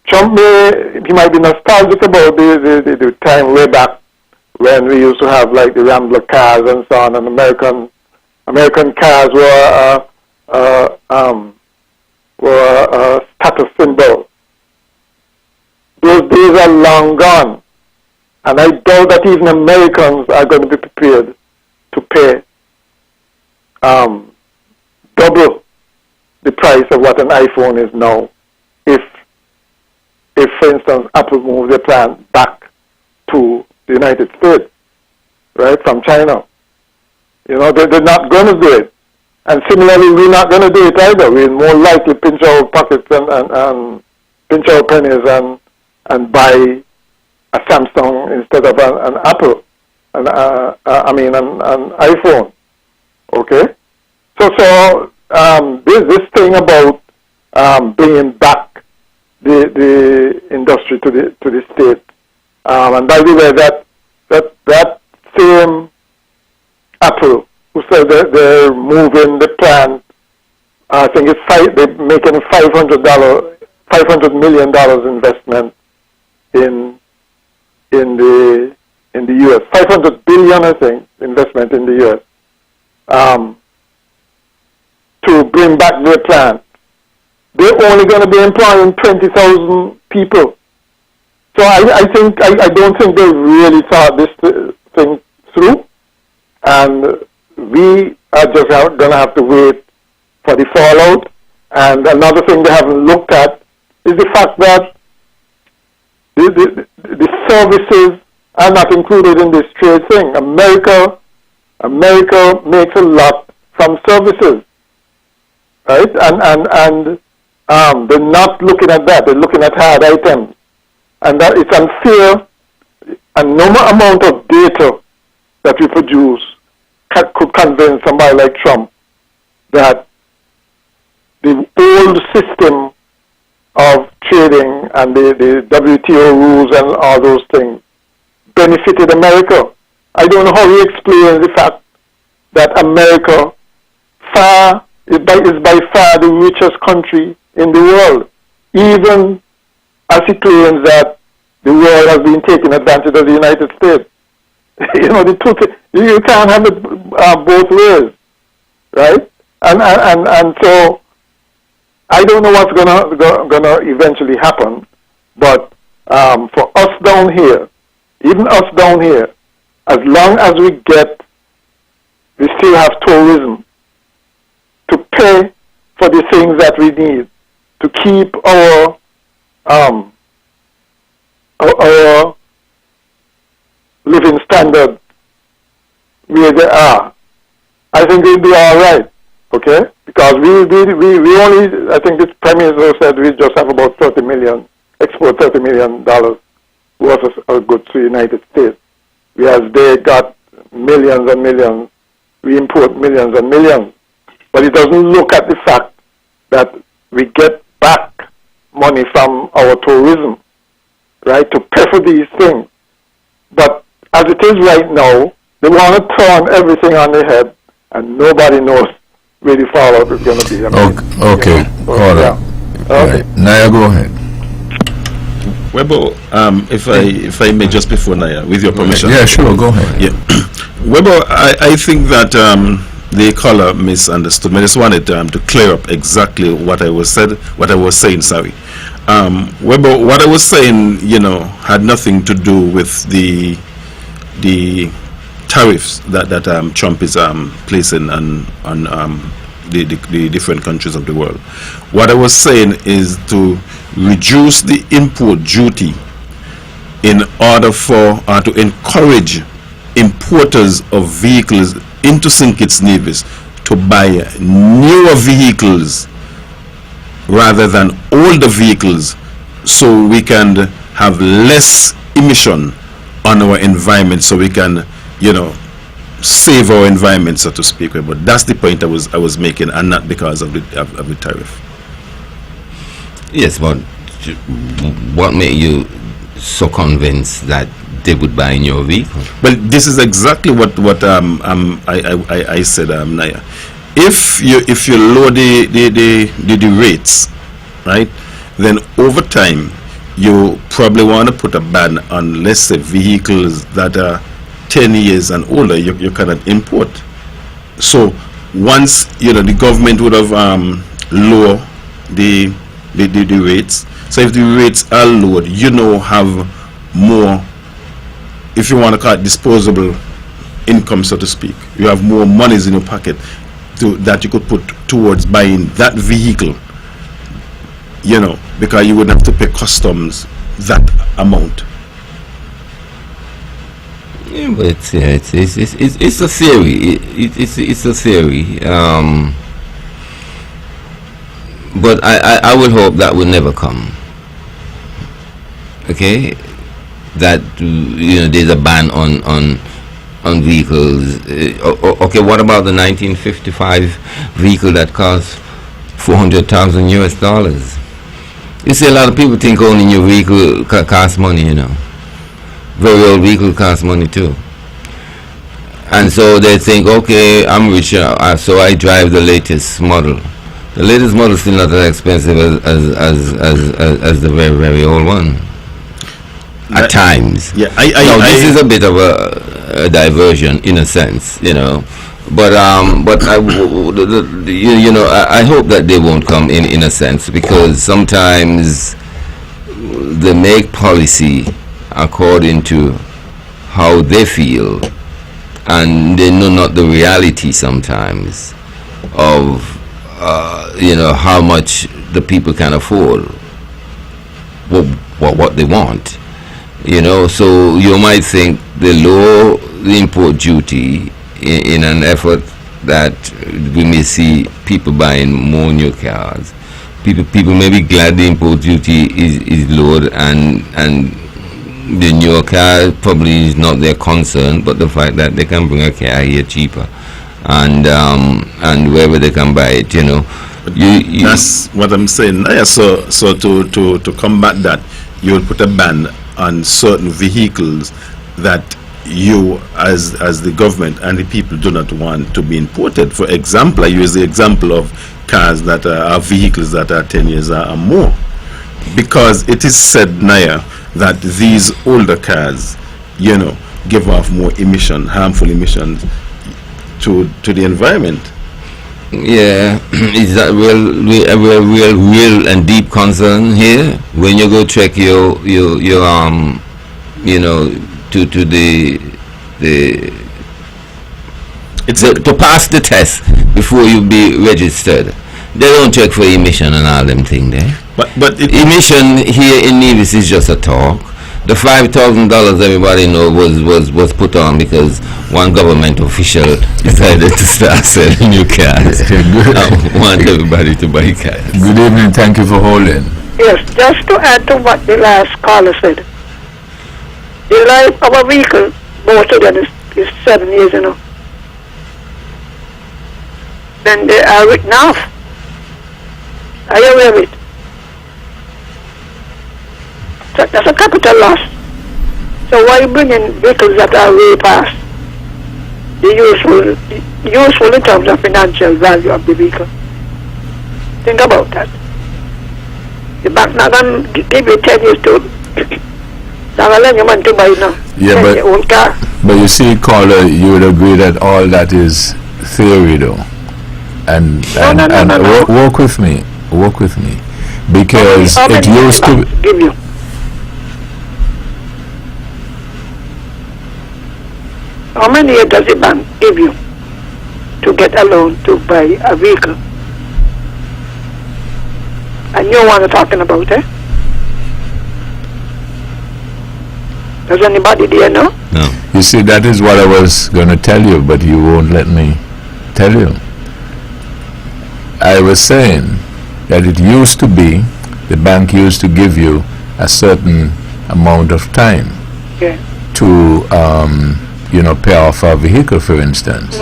Trump he might be nostalgic about the time way back when we used to have like the Rambler cars and so on, and American cars were a status symbol. Those days are long gone, and I doubt that even Americans are going to be prepared to pay double the price of what an iPhone is now, if for instance Apple moves their plant back to the United States, right, from China. You know, they're not going to do it. And similarly, we're not going to do it either. We'll more likely pinch our pockets and pinch our pennies and buy a Samsung instead of an Apple, an iPhone. Okay? So this thing about bringing back the industry to the state, and by the way, that same Apple who said that they're moving the plant, I think they're making $500 million investment in the U.S. 500 billion, I think, investment in the U.S. To bring back their plant. They're only going to be employing 20,000 people. So I don't think they really thought this thing through, and we are just going to have to wait for the fallout. And another thing they haven't looked at is the fact that the services are not included in this trade thing. America makes a lot from services, right? And they're not looking at that. They're looking at hard items, and that it's unfair. And no amount of data that we produce could convince somebody like Trump that the old system of trading and the WTO rules and all those things benefited America. I don't know how he explains the fact that America is by far the richest country in the world, even as he claims that the world has been taking advantage of the United States. You know, you can't have it both ways, right? And so I don't know what's gonna eventually happen, but for us down here, even us down here, as long as we still have tourism to pay for the things that we need to keep our living standard where they are, I think we'll be all right, okay? Because we only, I think this Prime Minister said we just have about export $30 million worth of goods to the United States, whereas they got millions and millions, we import millions and millions. But it doesn't look at the fact that we get back money from our tourism, right, to pay for these things. But as it is right now, they want to turn everything on their head, and nobody knows where the fallout is going to be. Okay. All right. Okay. Naya, go ahead. WEBBO, if I may, just before Naya, with your permission. Yeah, sure, go ahead. Yeah. WEBBO, I think that the caller misunderstood me. I just wanted to clear up exactly what I was saying. WEBBO, what I was saying, had nothing to do with the tariffs that Trump is placing on the different countries of the world. What I was saying is to reduce the import duty in order to encourage importers of vehicles into St. Kitts Nevis to buy newer vehicles rather than older vehicles, so we can have less emission on our environment, so we can, save our environment, so to speak. But that's the point I was making, and not because of the tariff. Yes, but what made you so convinced that they would buy in your vehicle? Well, this is exactly what I said, Naya. If you lower the rates, right, then over time you probably want to put a ban on, let's say, vehicles that are 10 years and older. You cannot import. So once the government would have lower the rates. So if the rates are lowered, have more, if you want to call it, disposable income, so to speak. You have more monies in your pocket that you could put towards buying that vehicle, because you wouldn't have to pay customs that amount. Yeah, but it's a theory. It's a theory. But I would hope that will never come. Okay, that there's a ban on vehicles. Okay, what about the 1955 vehicle that cost $400,000 US? You see, a lot of people think owning your vehicle costs money. Very old vehicle costs money too. And so they think, okay, I'm rich, so I drive the latest model. The latest model is still not that expensive as the very, very old one. At times. Yeah, this is a bit of a diversion in a sense, But I hope that they won't come in a sense, because sometimes they make policy according to how they feel, and they know not the reality sometimes of how much the people can afford what they want. So you might think they lower the import duty in an effort that we may see people buying more new cars. People may be glad the import duty is lowered, and the newer car probably is not their concern, but the fact that they can bring a car here cheaper, and wherever they can buy it, That's what I'm saying. Yeah, so to combat that, you will put a ban on certain vehicles that you as the government and the people do not want to be imported. For example, I use the example of cars that are vehicles that are 10 years or more, because it is said, Naya, that these older cars give off more harmful emissions to the environment. Yeah, is that real and deep concern here? When you go check your to pass the test before you be registered, they don't check for emission and all them thing there. But emission here in Nevis is just a talk. The $5,000 everybody know was put on because one government official decided to start selling new cars. I want everybody to buy cars. Good evening, thank you for holding. Yes, just to add to what the last caller said. The life of a vehicle, most of them is 7 years, Then they are written off. Are you aware of it? That's a capital loss. So why bring in vehicles that are way past the useful in terms of financial value of the vehicle? Think about that. The bank not going to give you 10 years to not going to lend you money to buy now. Yeah, but your own car. But you see, caller, you would agree that all that is theory, though. And No. work with me, because it used to give you. How many years does the bank give you to get a loan to buy a vehicle? And you want to talking about, eh? Does anybody there know? No. You see, that is what I was going to tell you, but you won't let me tell you. I was saying that it used to be, the bank used to give you a certain amount of time to, pay off a vehicle, for instance.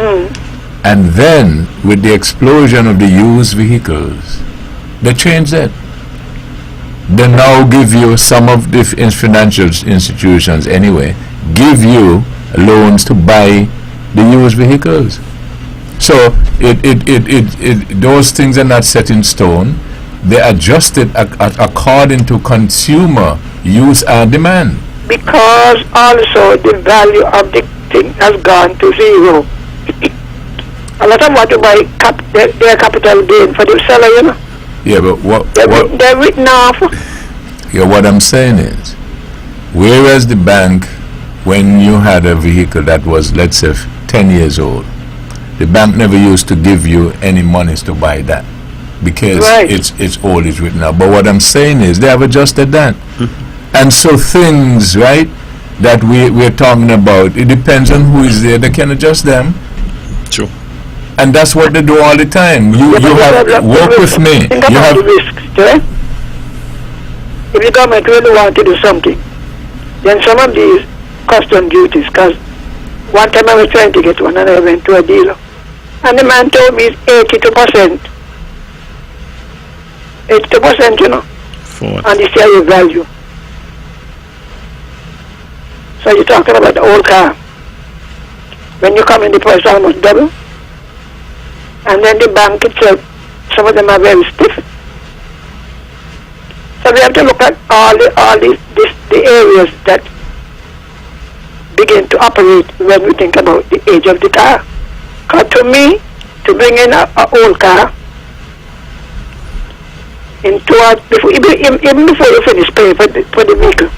And then, with the explosion of the used vehicles, they changed that. They now give you, some of the financial institutions anyway, give you loans to buy the used vehicles. So those things are not set in stone. They adjusted according to consumer use and demand. Because also the value of the thing has gone to zero. A lot of what to buy their capital gain for the seller, Yeah, but they're written off. Yeah, what I'm saying is, whereas the bank, when you had a vehicle that was, let's say, 10 years old, the bank never used to give you any monies to buy that because it's old, it's written out. But what I'm saying is they have adjusted that. And so things, right, that we're talking about. It depends on who is there. They can adjust them. Sure. And that's what they do all the time. You have work with me. Think You about have the risks, right? If the government really want to do something, then some of these custom duties, because one time I was trying to get one and I went to a dealer, and the man told me it's 82%. 82%, you know, For what? on the sale value. So you're talking about the old car. When you come in, the price almost double. And then the bank itself, some of them are very stiff. So we have to look at all the areas that begin to operate when we think about the age of the car. Because to me, to bring in an old car, even before you finish paying for the vehicle,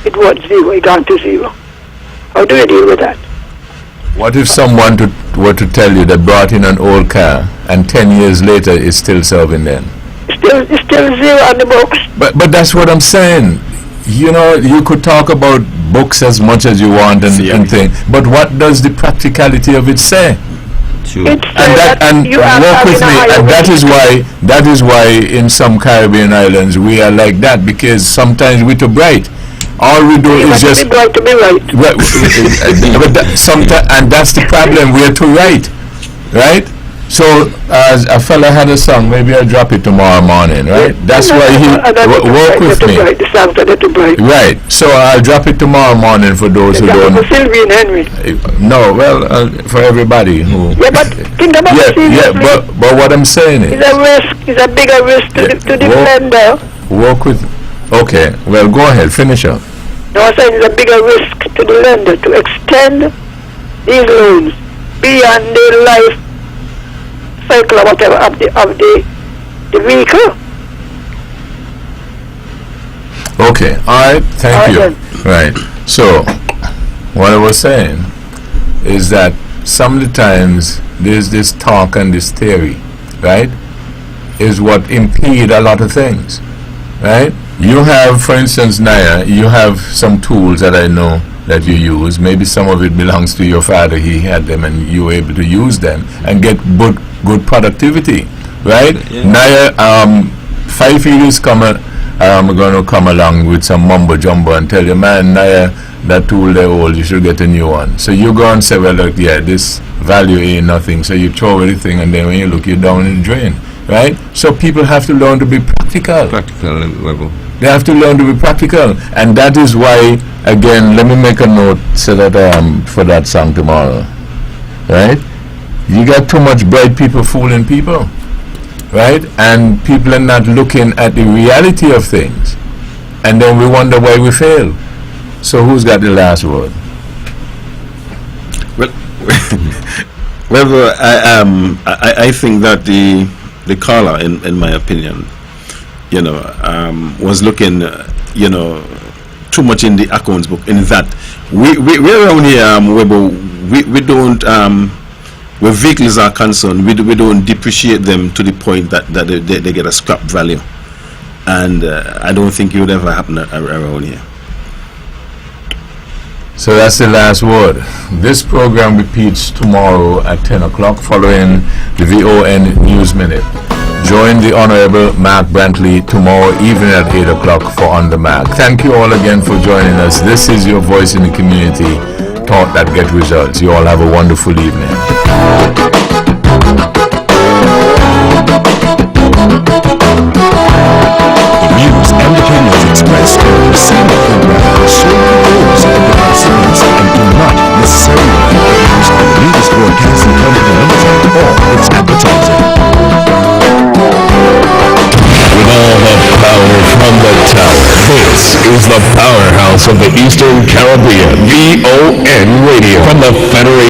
it was zero, it gone to zero. How do you deal with that? What if someone were to tell you they brought in an old car and 10 years later it's still serving them? It's still zero on the books. But that's what I'm saying. You know, you could talk about books as much as you want and things, but what does the practicality of it say? True. It's And you are work with me, having a and higher that is why in some Caribbean islands we are like that, because sometimes we're too bright. All we do You is have just to be right to be right. and that's the problem. We're too right? So as a fella had a song, maybe I'll drop it tomorrow morning, right? That's why he work with me. The songs are too bright. Right. So I'll drop it tomorrow morning for those who don't. For Sylvie and Henry. No, well, for everybody who. Yeah, but think about it seriously. But what I'm saying is. It's a risk. It's a bigger risk to the lender. Work with. Okay. Well, go ahead. Finish up. No, I'm saying it's a bigger risk to the lender to extend these loans beyond the life cycle or whatever of the vehicle. Okay. All right. Thank you. Right. So, what I was saying is that some of the times there's this talk and this theory, right, is what impede a lot of things, right? You have, for instance, NIAH, you have some tools that I know that you use. Maybe some of it belongs to your father. He had them and you were able to use them and get good productivity, right? Yeah. NIAH, FYFIELD is going to come along with some mumbo jumbo and tell you, man, NIAH, that tool they're old, you should get a new one. So you go and say, well, look, yeah, this value ain't nothing. So you throw everything and then when you look, you're down in the drain, right? So people have to learn to be practical. Practical level. They have to learn to be practical, and that is why, again, let me make a note so that for that song tomorrow, right? You got too much bright people fooling people, right? And people are not looking at the reality of things, and then we wonder why we fail. So who's got the last word? Well, I think that the caller, in my opinion, was looking, too much in the accounts book. In that, we around here, WEBBO, we don't, where vehicles are concerned, we don't depreciate them to the point that they get a scrap value, and I don't think it would ever happen around here. So that's the last word. This program repeats tomorrow at 10 o'clock following the VON News Minute. Join the Honorable Mark Brantley tomorrow evening at 8 o'clock for On the Mark. Thank you all again for joining us. This is your voice in the community, thought that get results. You all have a wonderful evening. The views and opinions expressed in the same program are solely those of the participants and do not necessarily reflect the views of the News Broadcasting Company Limited or its advertising. With all the power from the tower, this is the powerhouse of the Eastern Caribbean, VON Radio, from the Federation.